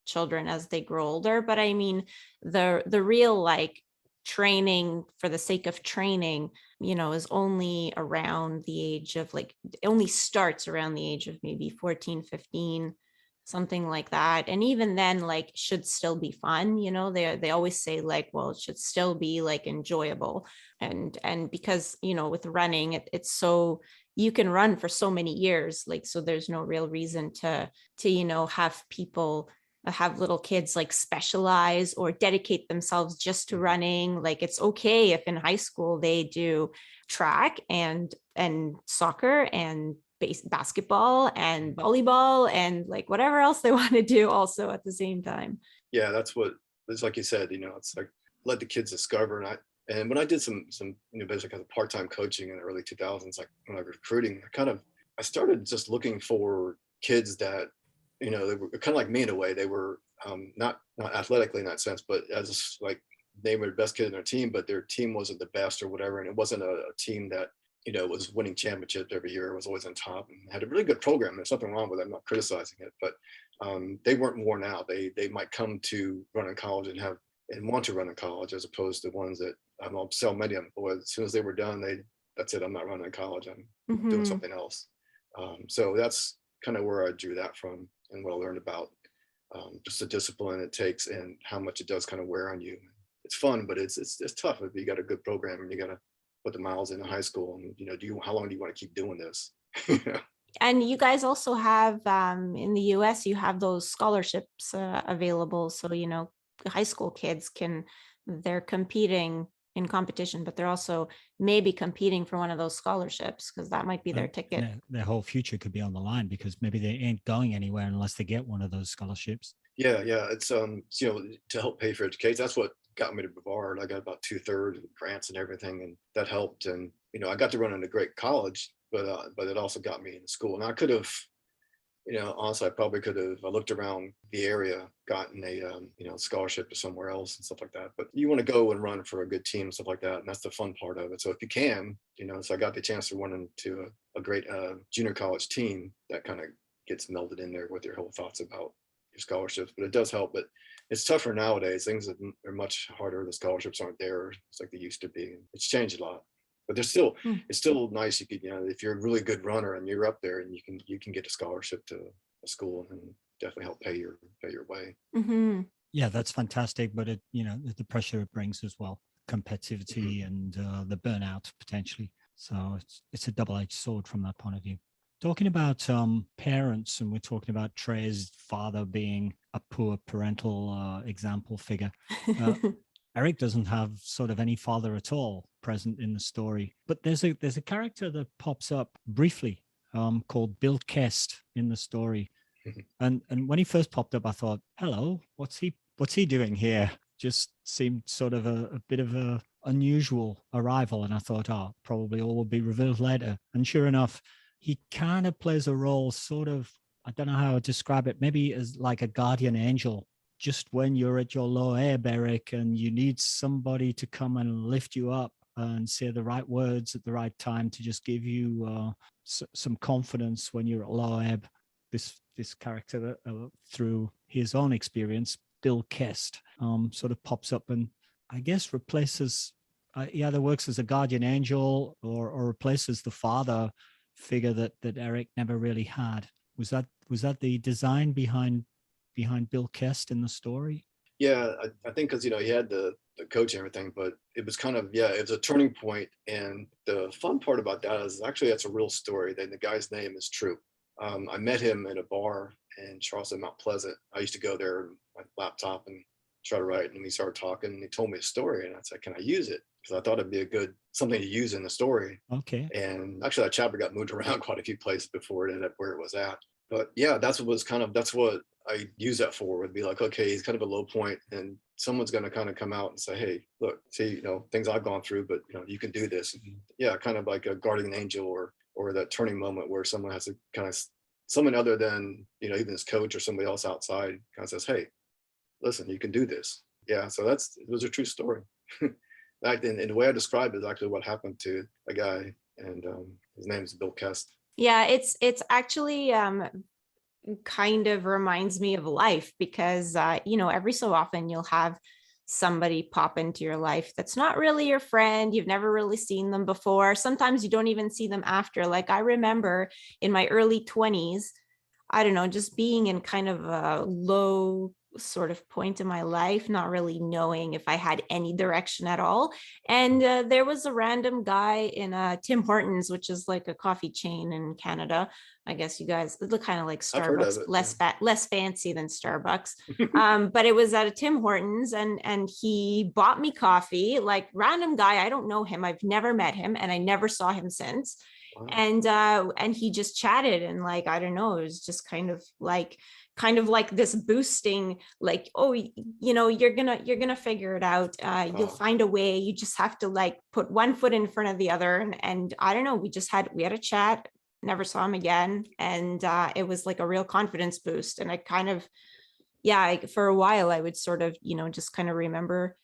children as they grow older. But I mean, the real training for the sake of training, is only around the age of it only starts around the age of maybe 14, 15, something like that. And even then, should still be fun. They always say well, it should still be enjoyable. And because, with running, it's so you can run for so many years, so there's no real reason to have people have little kids specialize or dedicate themselves just to running. It's okay if in high school they do track and soccer and basketball and volleyball and whatever else they want to do also at the same time.
Yeah, it's like you said, it's let the kids discover. And when I did some basically part-time coaching in the early 2000s, when I was recruiting, I started just looking for kids that they were kind of like me in a way. They were not athletically in that sense, but as they were the best kid in their team, but their team wasn't the best or whatever. And it wasn't a team that, was winning championships every year. It was always on top and had a really good program. There's nothing wrong with it. I'm not criticizing it, but they weren't worn out. They might come to run in college and want to run in college, as opposed to ones that I'll sell many of them. Boy, as soon as they were done, that's it. I'm not running in college. I'm doing something else. So that's kind of where I drew that from, and what I learned about just the discipline it takes and how much it does kind of wear on you. It's fun, but it's tough if you got a good program and you got to put the miles in high school. And how long do you want to keep doing this?
And you guys also have in the US, you have those scholarships available. So high school kids they're competing in competition, but they're also maybe competing for one of those scholarships because that might be their ticket.
Their whole future could be on the line because maybe they ain't going anywhere unless they get one of those scholarships.
Yeah. It's to help pay for education. That's what got me to Brevard. I got about 2/3 of grants and everything, and that helped. And I got to run in a great college, but it also got me into school. And I could have, honestly, I probably could have. I looked around the area, gotten a scholarship to somewhere else and stuff like that. But you want to go and run for a good team and stuff like that, and that's the fun part of it. So if you can, so I got the chance to run into a great junior college team that kind of gets melded in there with your whole thoughts about your scholarships. But it does help. But it's tougher nowadays. Things are much harder. The scholarships aren't there. It's like they used to be. It's changed a lot. But there's still,
Hmm.
it's still nice. You could, if you're a really good runner and you're up there and you can get a scholarship to a school and definitely help pay your way.
Mm-hmm.
Yeah, that's fantastic. But it, the pressure it brings as well, competitivity and the burnout potentially. So it's a double-edged sword from that point of view. Talking about parents, and we're talking about Trey's father being a poor parental example figure. Eric doesn't have sort of any father at all present in the story, but there's a character that pops up briefly called Bill Kest in the story. And when he first popped up, I thought, hello, what's he doing here? Just seemed sort of a bit of a unusual arrival. And I thought, oh, probably all will be revealed later. And sure enough, he kind of plays a role sort of, I don't know how to describe it, maybe as like a guardian angel. Just when you're at your low ebb, Eric, and you need somebody to come and lift you up and say the right words at the right time to just give you some confidence when you're at low ebb. This character, through his own experience, Bill Kest, sort of pops up and I guess replaces, he either works as a guardian angel or replaces the father figure that Eric never really had. Was that the design behind Bill Kest in the story?
Yeah, I think because he had the coach and everything, but it was kind of, it was a turning point. And the fun part about that is actually that's a real story. That the guy's name is true. I met him at a bar in Charleston, Mount Pleasant. I used to go there with my laptop and try to write, and we started talking, and he told me a story, and I said, can I use it? Because I thought it'd be a good something to use in the story.
Okay.
And actually that chapter got moved around quite a few places before it ended up where it was at. But yeah, that's what I use that for, would be like, okay, he's kind of a low point and someone's going to kind of come out and say, hey, look, see, things I've gone through, but you can do this. And yeah, kind of like a guardian angel or that turning moment where someone has to kind of, someone other than, even his coach or somebody else outside kind of says, hey, listen, you can do this. Yeah. So it was a true story. And the way I described it is actually what happened to a guy, and his name is Bill Kest.
Yeah, it's actually kind of reminds me of life because, every so often you'll have somebody pop into your life that's not really your friend. You've never really seen them before. Sometimes you don't even see them after. Like I remember in my early 20s, I don't know, just being in kind of a low sort of point in my life, not really knowing if I had any direction at all. And there was a random guy in Tim Hortons, which is like a coffee chain in Canada. I guess you guys look kind of like
I've heard of
Starbucks,
it,
less fancy than Starbucks. But it was at a Tim Hortons, and he bought me coffee, like random guy. I don't know him. I've never met him, and I never saw him since.
Wow.
And he just chatted, and like, I don't know, it was just kind of like this boosting, like, oh, you're gonna figure it out. You'll find a way. You just have to like put one foot in front of the other. And I don't know, we had a chat, never saw him again. And it was like a real confidence boost. And I kind of, for a while I would sort of, just kind of remember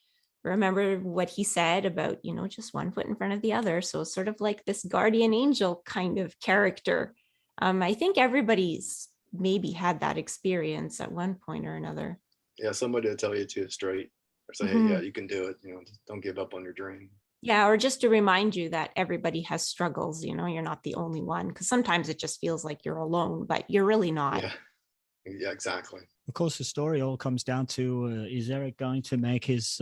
what he said about, just one foot in front of the other. So sort of like this guardian angel kind of character. I think everybody's maybe had that experience at one point or another.
Yeah, somebody to tell you to straight or say, hey, yeah, you can do it. Just don't give up on your dream.
Yeah, or just to remind you that everybody has struggles, you're not the only one, because sometimes it just feels like you're alone, but you're really not.
Yeah, exactly.
Of course, the story all comes down to, is Eric going to make his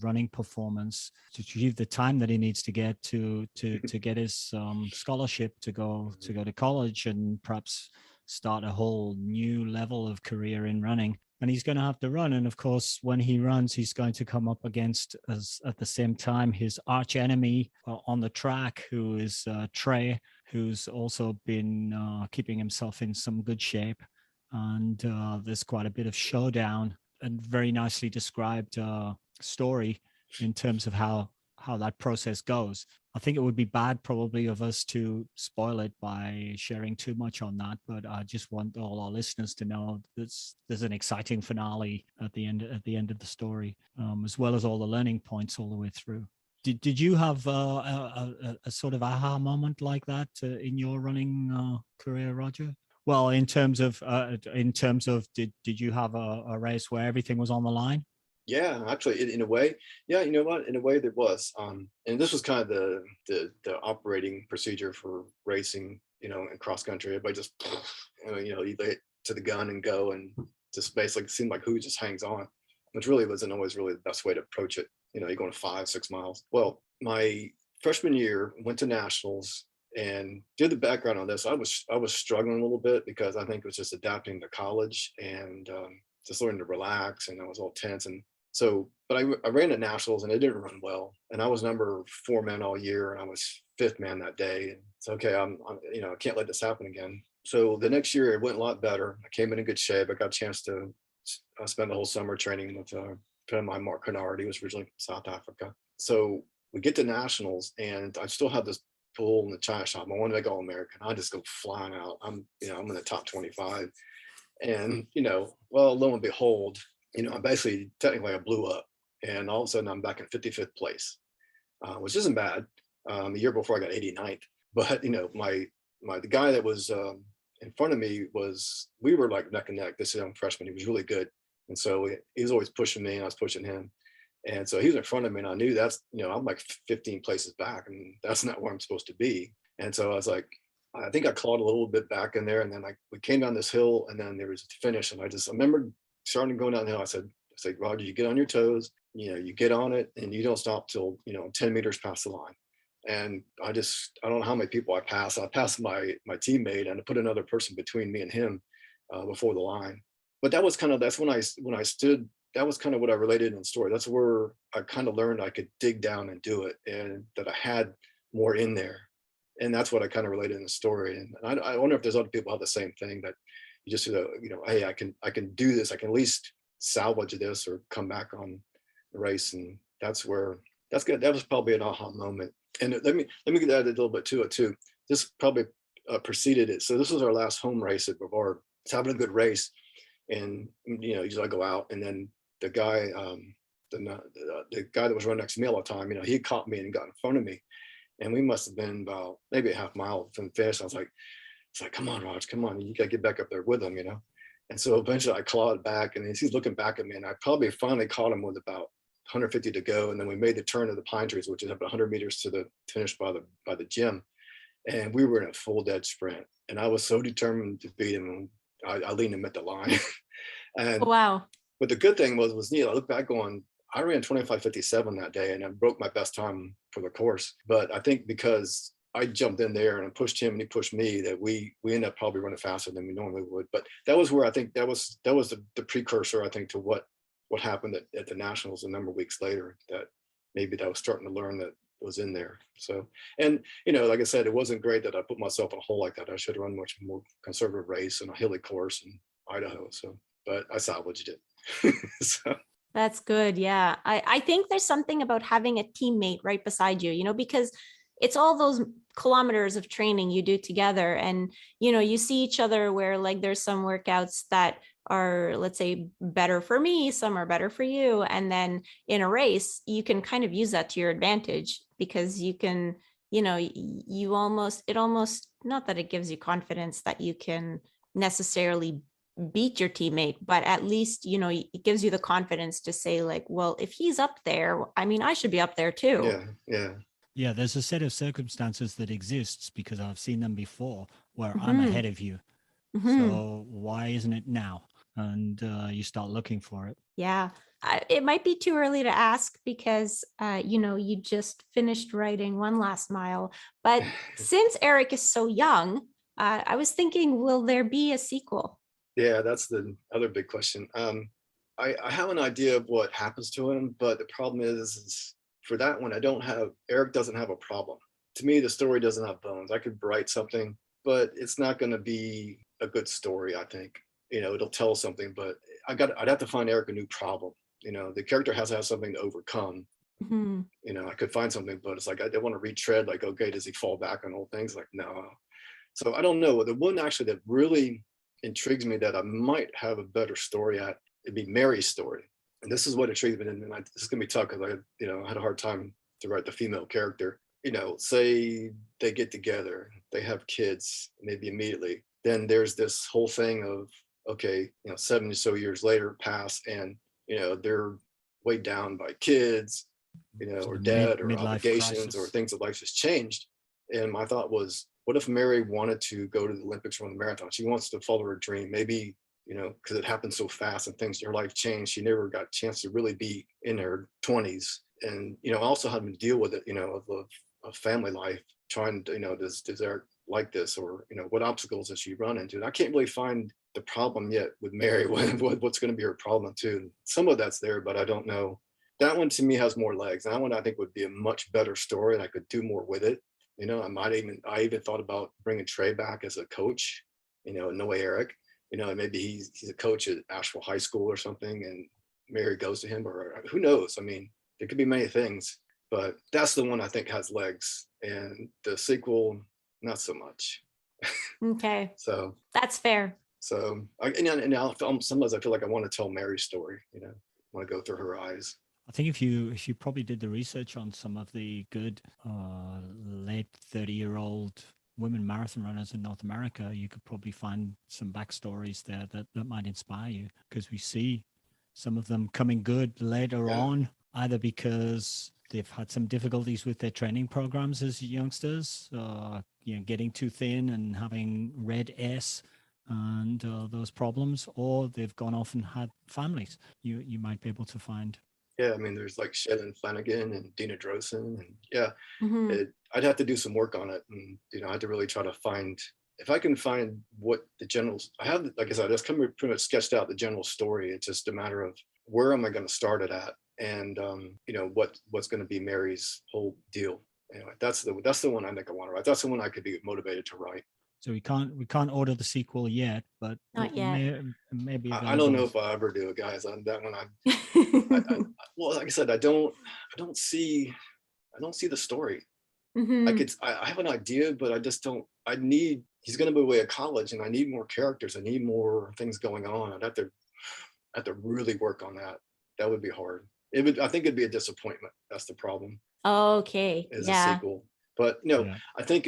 running performance to achieve the time that he needs to get to get his scholarship to go to college and perhaps start a whole new level of career in running? And he's going to have to run. And of course, when he runs, he's going to come up against, at the same time, his arch enemy on the track, who is Trey, who's also been keeping himself in some good shape. And there's quite a bit of showdown, and very nicely described story in terms of how that process goes. I think it would be bad probably of us to spoil it by sharing too much on that, but I just want all our listeners to know there's an exciting finale at the end of the story, as well as all the learning points all the way through. Did you have a sort of aha moment like that in your running career, Roger? Well, in terms of, did you have a race where everything was on the line?
Yeah, actually, in a way, yeah, you know what? In a way, there was, and this was kind of the operating procedure for racing, in cross country. Everybody just, you lay it to the gun and go, and just basically it seemed like who just hangs on, which really wasn't always really the best way to approach it. You're going 5, 6 miles. Well, my freshman year went to nationals and did the background on this. I was struggling a little bit because I think it was just adapting to college and just learning to relax, and I was all tense. And so, but I ran at nationals and it didn't run well. And I was number 4 man all year, and I was 5th man that day. And it's okay. I can't let this happen again. So the next year it went a lot better. I came in good shape. I got a chance to spend the whole summer training with a friend of mine, Mark Kennard. He was originally from South Africa. So we get to nationals, and I still have this pool in the China shop. I want to make All-American. I just go flying out. I'm in the top 25. And, well, lo and behold, I'm basically technically I blew up, and all of a sudden I'm back in 55th place, which isn't bad. The year before I got 89th, but the guy that was in front of me we were like neck and neck. This young freshman, he was really good, and so he was always pushing me, and I was pushing him, and so he was in front of me, and I knew I'm like 15 places back, and that's not where I'm supposed to be. And so I was like, I think I clawed a little bit back in there, and then we came down this hill, and then there was a finish, and I remember starting to go down the hill. I said, Roger, you get on your toes, you get on it, and you don't stop till 10 meters past the line. And I don't know how many people I passed. I passed my teammate, and I put another person between me and him before the line. But that's when I stood. That was kind of what I related in the story. That's where I kind of learned I could dig down and do it, and that I had more in there. And that's what I kind of related in the story. And I wonder if there's other people who have the same thing, that you just hey, I can do this. I can at least salvage this or come back on the race. And that's good. That was probably an aha moment. And let me get that a little bit to it too. This probably preceded it. So this was our last home race at Brevard. It's having a good race, and usually I go out, and then the guy, the guy that was running next to me all the time, he caught me and got in front of me, and we must have been about maybe a half mile from the finish. I was like, it's like, come on, Raj, come on, you got to get back up there with him, And so eventually I clawed back, and he's looking back at me, and I probably finally caught him with about 150 to go. And then we made the turn of the pine trees, which is about 100 meters to the finish by the gym. And we were in a full dead sprint. And I was so determined to beat him. I leaned him at the line. And
Wow.
but the good thing was neat. I look back going, I ran 25:57 that day, and I broke my best time for the course. But I think because I jumped in there and I pushed him and he pushed me, that we ended up probably running faster than we normally would. But that was where I think that was the precursor, I think, to what happened at the nationals a number of weeks later, that maybe that I was starting to learn that was in there. So, and like I said, it wasn't great that I put myself in a hole like that. I should have run much more conservative race and a hilly course in Idaho. So, but I salvaged it. So.
That's good. Yeah. I think there's something about having a teammate right beside you, because it's all those kilometers of training you do together. And, you see each other where like there's some workouts that are, let's say, better for me, some are better for you. And then in a race, you can kind of use that to your advantage, because you can, it almost, not that it gives you confidence that you can necessarily beat your teammate, but at least, it gives you the confidence to say like, well, if he's up there, I mean, I should be up there too.
Yeah, there's a set of circumstances that exists because I've seen them before where I'm
Mhm.
ahead of you.
Mhm.
So why isn't it now? And you start looking for it.
Yeah. It might be too early to ask because, you just finished writing One Last Mile. But since Eric is so young, I was thinking, will there be a sequel?
Yeah, that's the other big question. I have an idea of what happens to him, but the problem is for that one, Eric doesn't have a problem. To me, the story doesn't have bones. I could write something, but it's not going to be a good story, I think. It'll tell something, but I'd have to find Eric a new problem. The character has to have something to overcome.
Mhm.
I could find something, but it's like I don't want to retread, like, okay, does he fall back on old things? Like, no. So I don't know. The one actually that really intrigues me that I might have a better story at, it'd be Mary's story. And this is what intrigues me. And this is gonna be tough because I had a hard time to write the female character. Say they get together, they have kids, maybe immediately. Then there's this whole thing of, okay, 70 or so years later pass, and they're weighed down by kids,
Sort
or
of
debt or
midlife
obligations or
crisis.
things that life has changed. And my thought was, what if Mary wanted to go to the Olympics or run the marathon? She wants to follow her dream. Maybe, because it happened so fast and things in her life changed. She never got a chance to really be in her 20s. And, also having to deal with it, of family life, trying to, does Eric like this? Or, what obstacles does she run into? And I can't really find the problem yet with Mary, what's going to be her problem too. Some of that's there, but I don't know. That one to me has more legs. That one I think would be a much better story, and I could do more with it. I even thought about bringing Trey back as a coach, no way Eric, and maybe he's a coach at Asheville High School or something, and Mary goes to him, or who knows? I mean, there could be many things, but that's the one I think has legs, and the sequel, not so much.
Okay.
So
That's fair.
So sometimes I feel like I want to tell Mary's story, I want to go through her eyes.
I think if you probably did the research on some of the good late 30-year-old women marathon runners in North America, you could probably find some backstories there that might inspire you, because we see some of them coming good later on, either because they've had some difficulties with their training programs as youngsters, getting too thin and having red S and those problems, or they've gone off and had families. You might be able to find.
Yeah, I mean, there's like Shannon Flanagan and Dina Drosen, and
Mhm.
I'd have to do some work on it, and I had to really try to find, if I can find what the generals. I have, like I said, I just pretty much sketched out the general story. It's just a matter of where am I going to start it at, and what's going to be Mary's whole deal. Anyway, that's the one I think I want to write. That's the one I could be motivated to write.
So we can't order the sequel yet, but
Not yet.
maybe
I don't know if I ever do it, guys. On that one, well, like I said, I don't see the story.
Mhm.
I have an idea, but I just don't. He's going to be away at college, and I need more characters. I need more things going on. I'd have to really work on that. That would be hard. I think it'd be a disappointment. That's the problem.
Okay.
As a
Yeah.
sequel, but I think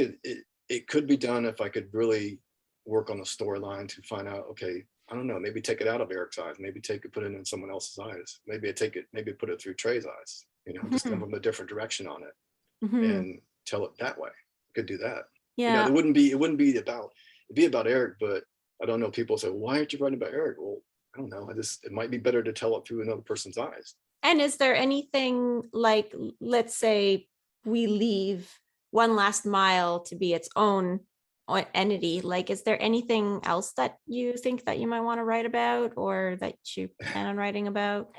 it could be done if I could really work on the storyline to find out. Okay, I don't know. Maybe take it out of Eric's eyes. Maybe put it in someone else's eyes. Maybe put it through Trey's eyes. Just come
Mhm.
from a different direction on it
Mhm.
and tell it that way. Could do that.
Yeah.
It wouldn't be about. It'd be about Eric, but I don't know. People say, why aren't you writing about Eric? Well, I don't know. It might be better to tell it through another person's eyes.
And is there anything like, let's say we leave One Last Mile to be its own entity? Like, is there anything else that you think that you might want to write about, or that you plan on writing about?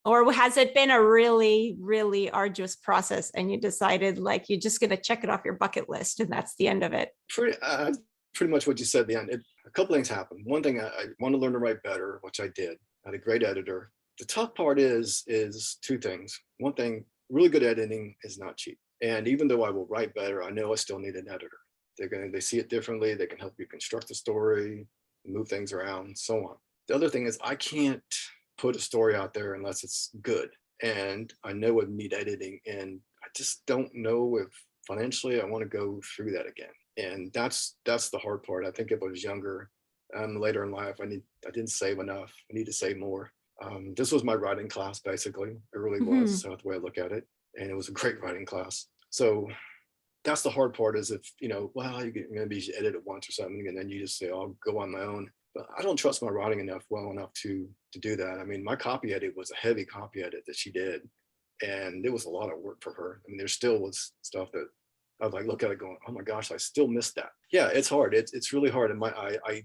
Or has it been a really, really arduous process and you decided like you're just going to check it off your bucket list and that's the end of it?
Pretty much what you said at the end. A couple things happened. One thing, I want to learn to write better, which I did. I had a great editor. The tough part is two things. One thing, really good editing is not cheap. And even though I will write better, I know I still need an editor. They see it differently. They can help you construct a story, move things around, so on. The other thing is I can't put a story out there unless it's good. And I know it would need editing, and I just don't know if financially I want to go through that again. And that's the hard part. I think if I was younger, later in life, I didn't save enough. I need to save more. This was my writing class, basically. It really was. So that's the way I look at it. And it was a great writing class. So that's the hard part, is if, well, maybe you should edit it once or something, and then you just say, I'll go on my own. But I don't trust my writing well enough to do that. I mean, my copy edit was a heavy copy edit that she did. And it was a lot of work for her. I mean, there still was stuff that I was like, look at it going, oh my gosh, I still missed that. Yeah, it's hard. It's really hard. And I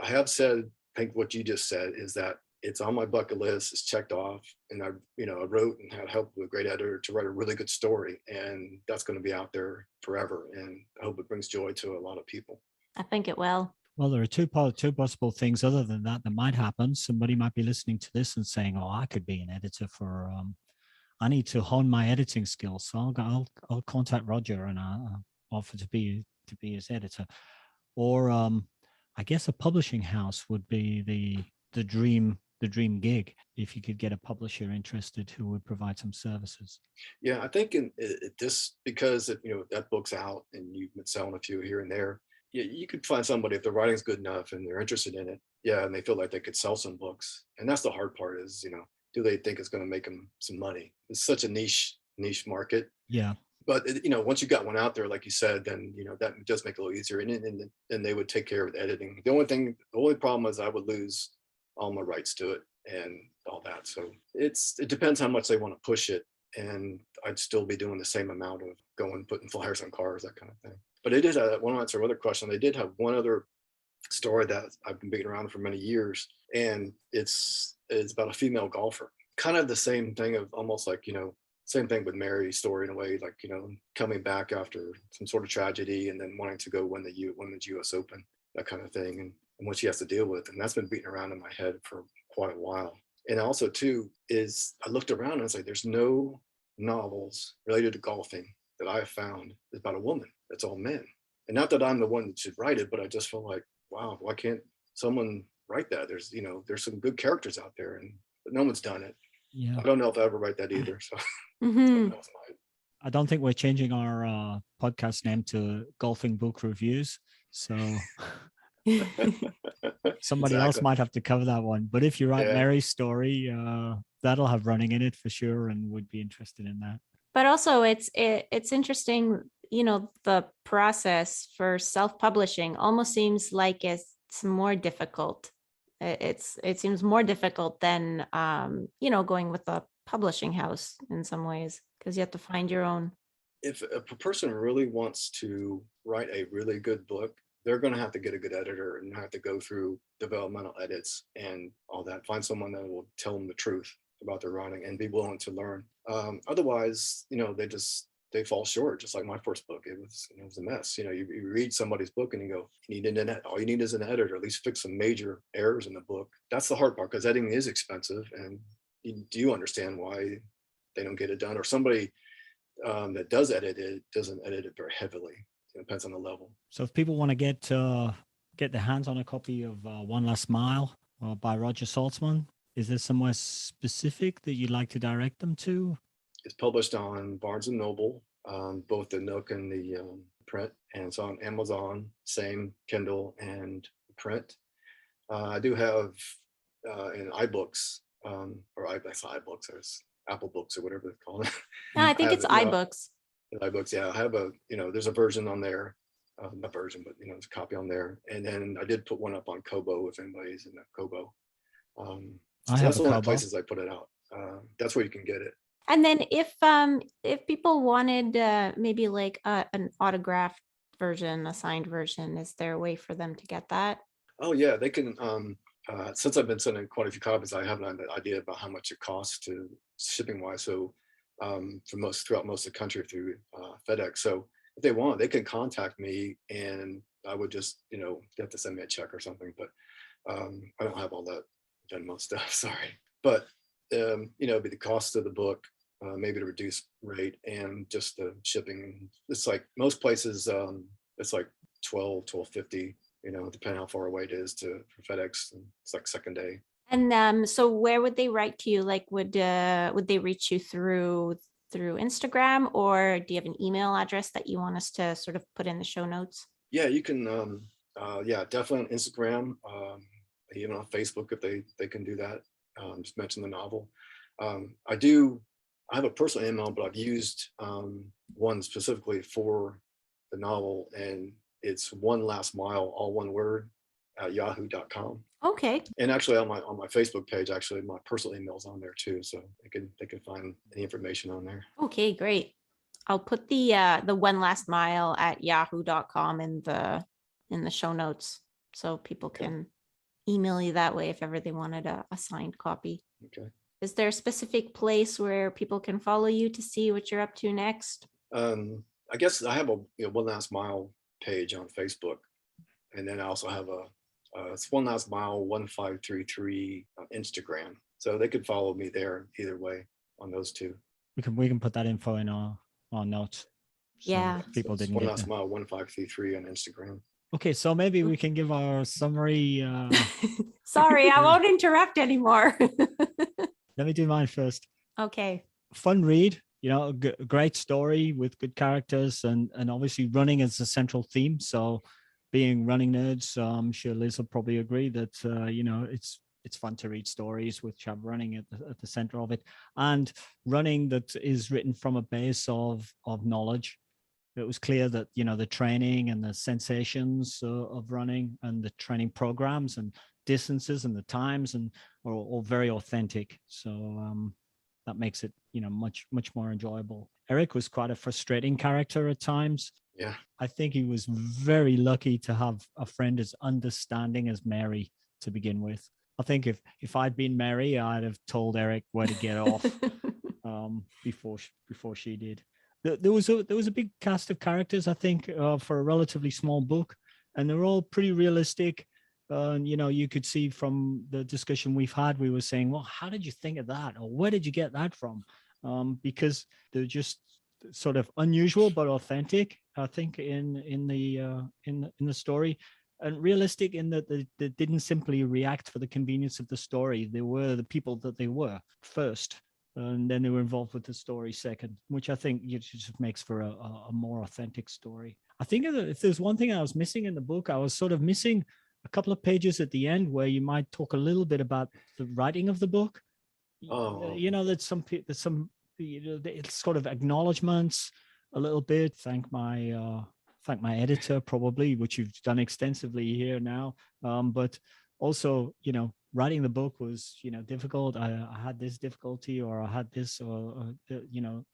have said, I think what you just said is that it's on my bucket list. It's checked off, and I wrote and had help with a great editor to write a really good story, and that's going to be out there forever. And I hope it brings joy to a lot of people.
I think it will.
Well, there are two possible things other than that might happen. Somebody might be listening to this and saying, "Oh, I could be an editor for. I need to hone my editing skills, so I'll contact Roger and I'll offer to be his editor." Or I guess a publishing house would be the dream gig, if you could get a publisher interested who would provide some services.
Yeah, I think in this, because if that book's out and you've been selling a few here and there, you could find somebody if the writing's good enough and they're interested in it. Yeah, and they feel like they could sell some books. And that's the hard part, is do they think is going to make them some money? It's such a niche market.
Yeah.
But once you got one out there, like you said, then that does make it a little easier, and they would take care of the editing. The only problem is I would lose all my rights to it and all that. So it depends how much they want to push it, and I'd still be doing the same amount of putting flyers on cars, that kind of thing. But it did want to answer another question. They did have one other story that I've been beating around for many years, and it's about a female golfer. Kind of the same thing of almost like same thing with Mary's story in a way, like coming back after some sort of tragedy and then wanting to go win the Women's U.S. Open, that kind of thing, and what she has to deal with, and that's been beating around in my head for quite a while. And also too is I looked around and I was like, there's no novels related to golfing that I have found is about a woman. It's all men, and not that I'm the one that should write it, but I just feel like, wow, why can't someone write that? There's some good characters out there, but no one's done it.
Yeah.
I don't know if I ever write that either. So.
Mhm.
I don't think we're changing our podcast name to Golfing Book Reviews. So somebody else might have to cover that one. But if you write Mary's story, that'll have running in it for sure, and would be interested in that.
But also it's interesting, the process for self-publishing almost seems like it's more difficult. It seems more difficult than going with a publishing house in some ways, because you have to find your own.
If a person really wants to write a really good book, they're going to have to get a good editor and have to go through developmental edits and all that. Find someone that will tell them the truth about their writing and be willing to learn. Otherwise, they fall short. Just like my first book, it was a mess. You read somebody's book and you go, all you need is an editor, at least fix some major errors in the book. That's the hard part, because editing is expensive, and you do understand why they don't get it done, or somebody that does edit it doesn't edit it very heavily. It depends on the level.
So if people want to get their hands on a copy of One Last Mile by Roger Saltsman, is there somewhere specific that you'd like to direct them to?
It's published on Barnes and Noble, both the Nook and the print, and it's on Amazon, same Kindle and print. I do have in iBooks, or iBooks, or Apple Books, or whatever they're called.
No, I think it's iBooks.
iBooks, yeah. I have there's a version on there, not version, but there's a copy on there. And then I did put one up on Kobo, if anybody's in that Kobo. So that's one of the places I put it out. That's where you can get it.
And then if people wanted maybe like an autographed version, a signed version, is there a way for them to get that?
Oh yeah, they can. Since I've been sending quite a few copies, I have an idea about how much it costs to shipping wise. So throughout most of the country through FedEx. So if they want, they can contact me, and I would just they have to send me a check or something. But I don't have all that Venmo stuff. Sorry, but it'd be the cost of the book, maybe the reduced rate, and just the shipping. It's like most places, it's like $12.50, depending how far away it is for FedEx. And it's like second day.
And so where would they write to you? Like, would they reach you through Instagram, or do you have an email address that you want us to sort of put in the show notes?
Yeah, you can. Definitely on Instagram, even on Facebook if they can do that. Just mention the novel. I have a personal email, but I've used one specifically for the novel, and it's One Last Mile, all one word, at yahoo.com.
Okay.
And actually on my Facebook page, actually my personal email's on there too, so they can find any information on there.
Okay, great. I'll put the One Last Mile at yahoo.com in the show notes, so people can email you that way if ever they wanted a signed copy.
Okay.
Is there a specific place where people can follow you to see what you're up to next?
I guess I have a One Last Mile page on Facebook, and then I also have it's One Last Mile 1533 on Instagram. So they could follow me there either way on those two.
We can put that info in our notes. So
yeah.
People didn't
One
get
Last
that.
Mile 1533 on Instagram.
Okay, so maybe we can give our summary.
Sorry, I won't interrupt anymore.
Let me do mine first.
Okay.
Fun read, a great story with good characters, and obviously running is a central theme. So being running nerds, I'm sure Liz will probably agree that, it's it's fun to read stories which have running at the center of it, and running that is written from a base of knowledge. It was clear that, you know, the training and the sensations of running and the training programs and distances and the times and are all very authentic. So that makes it, you know, much more enjoyable. Eric was quite a frustrating character at times.
Yeah.
I think he was very lucky to have a friend as understanding as Mary to begin with. I think if I'd been Mary, I'd have told Eric where to get off before she did. There was a big cast of characters, I think, for a relatively small book, and they're all pretty realistic. You know, you could see from the discussion we've had, we were saying, well, how did you think of that, or where did you get that from? Because they're just sort of unusual but authentic, I think, in the story, and realistic in that they didn't simply react for the convenience of the story. They were the people that they were first, and then they were involved with the story second, which I think just makes for a more authentic story. I think if there's one thing I was missing in the book, I was sort of missing a couple of pages at the end where you might talk a little bit about the writing of the book.
Oh.
You know, there's some you know, it's sort of acknowledgements a little bit. Thank my editor, probably, which you've done extensively here now. But also, you know, writing the book was, you know, difficult. I had this difficulty, or I had this, or you know,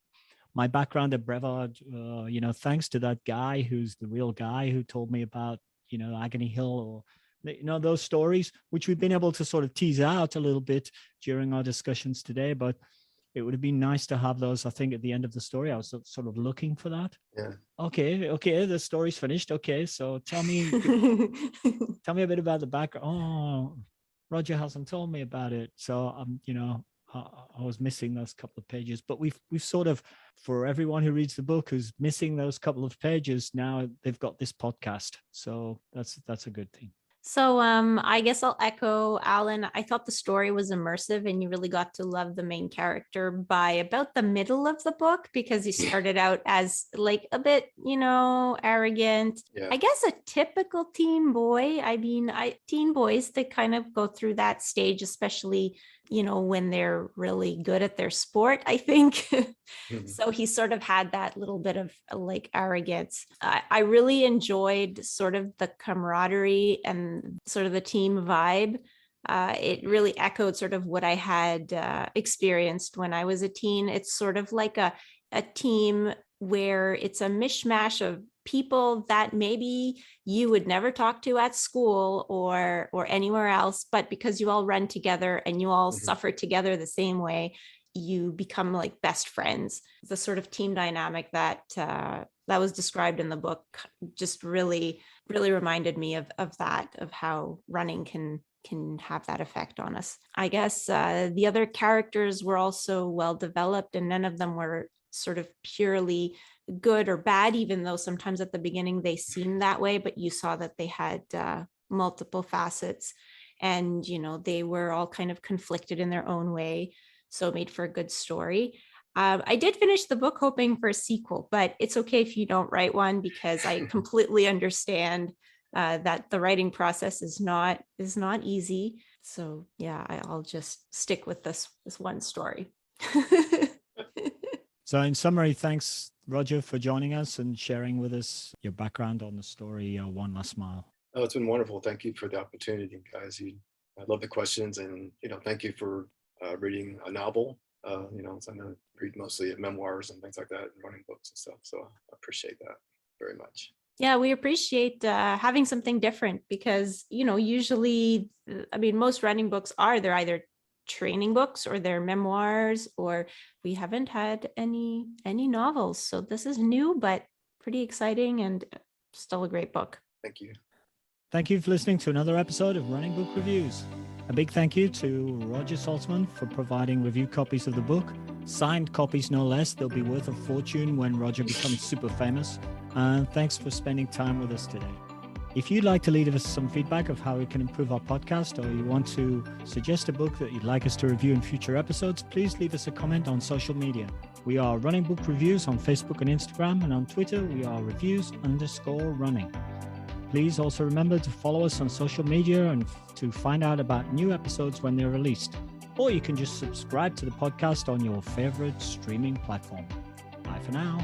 my background at Brevard, you know, thanks to that guy who's the real guy who told me about, you know, Agony Hill, or, you know, those stories, which we've been able to sort of tease out a little bit during our discussions today. But it would have been nice to have those, I think, at the end of the story. I was sort of looking for that.
Yeah.
Okay, the story's finished. Okay, so tell me a bit about the background. Oh, Roger hasn't told me about it. So you know, I was missing those couple of pages. But we've sort of, for everyone who reads the book who's missing those couple of pages, now they've got this podcast. So that's a good thing.
So I guess I'll echo Alan. I thought the story was immersive, and you really got to love the main character by about the middle of the book, because he started out as like a bit, you know, arrogant.
Yeah.
I guess a typical teen boy. I mean, teen boys, they kind of go through that stage, especially, you know, when they're really good at their sport, I think. So he sort of had that little bit of like arrogance. I really enjoyed sort of the camaraderie and sort of the team vibe. It really echoed sort of what I had experienced when I was a teen. It's sort of like a team where it's a mishmash of people that maybe you would never talk to at school or anywhere else, but because you all run together and you all suffer together the same way, you become like best friends. The sort of team dynamic that was described in the book just really reminded me of that, of how running can have that effect on us. I guess the other characters were also well developed, and none of them were sort of purely good or bad, even though sometimes at the beginning they seemed that way, but you saw that they had multiple facets, and, you know, they were all kind of conflicted in their own way. So it made for a good story. I did finish the book hoping for a sequel, but it's okay if you don't write one, because I completely understand that the writing process is not easy. So yeah, I'll just stick with this one story.
So in summary, thanks, Roger, for joining us and sharing with us your background on the story, One Last Mile.
Oh, it's been wonderful. Thank you for the opportunity, guys. I love the questions, and, you know, thank you for reading a novel. You know, so I know I read mostly memoirs and things like that, and running books and stuff. So I appreciate that very much.
Yeah, we appreciate having something different, because, you know, usually, I mean, most running books they're either training books or they're memoirs, or we haven't had any novels. So this is new, but pretty exciting, and still a great book.
Thank you.
Thank you for listening to another episode of Running Book Reviews. A big thank you to Roger Saltsman for providing review copies of the book. Signed copies, no less. They'll be worth a fortune when Roger becomes super famous. And thanks for spending time with us today. If you'd like to leave us some feedback of how we can improve our podcast, or you want to suggest a book that you'd like us to review in future episodes, please leave us a comment on social media. We are Running Book Reviews on Facebook and Instagram, and on Twitter we are reviews_running. Please also remember to follow us on social media and to find out about new episodes when they're released. Or you can just subscribe to the podcast on your favorite streaming platform. Bye for now.